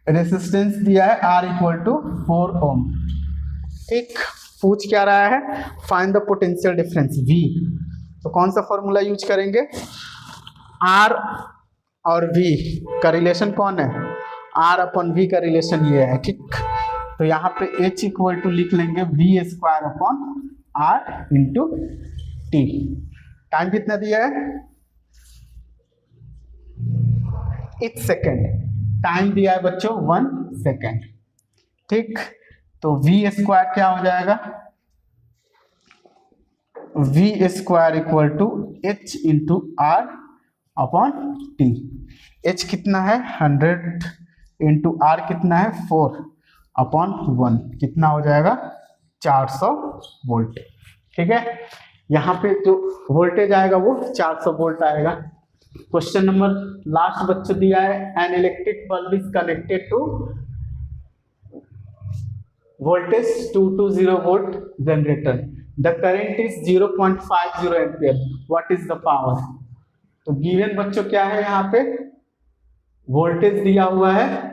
रेसिस्टेंस दिया है R इक्वल टू 4 ओम। ठीक, पूछ क्या रहा है, find the potential difference V। तो कौन सा फॉर्मूला यूज करेंगे, R और V का रिलेशन कौन है, R अपॉन V का रिलेशन ये है। ठीक, तो यहाँ पे H इक्वल टू लिख लेंगे V square upon R into T। Time कितना दिया है, 1 सेकेंड, टाइम दिया है बच्चों 1 सेकेंड। ठीक, तो V स्क्वायर क्या हो जाएगा, V square equal to H into R upon T। H कितना है 100 इंटू R कितना है 4 अपॉन 1, कितना हो जाएगा 400 वोल्ट। ठीक है, यहाँ पे जो वोल्टेज आएगा वो 400 वोल्ट आएगा। क्वेश्चन नंबर लास्ट बच्चों दिया है, an electric bulb is connected to voltage 220 volt generator, the current is 0.50 ampere, what is the power. तो गिवन बच्चों क्या है, यहाँ पे वोल्टेज दिया हुआ है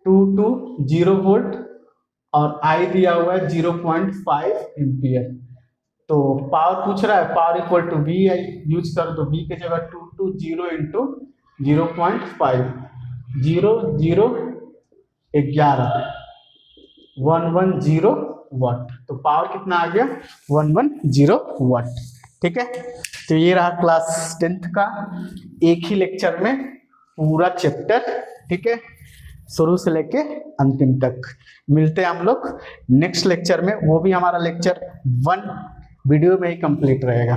220 वोल्ट और I दिया हुआ है 0.5 एम्पियर। तो पावर पूछ रहा है, power equal to V use कर दो, V के जगह 220 इंटू 0.5, 0 0 11 110 वाट। तो पावर कितना आ गया 110 वाट। ठीक है, तो ये रहा क्लास 10th का एक ही लेक्चर में पूरा चैप्टर। ठीक है, शुरू से लेके अंतिम तक। मिलते हैं हम लोग नेक्स्ट लेक्चर में, वो भी हमारा लेक्चर 1 वीडियो में ही कंप्लीट रहेगा।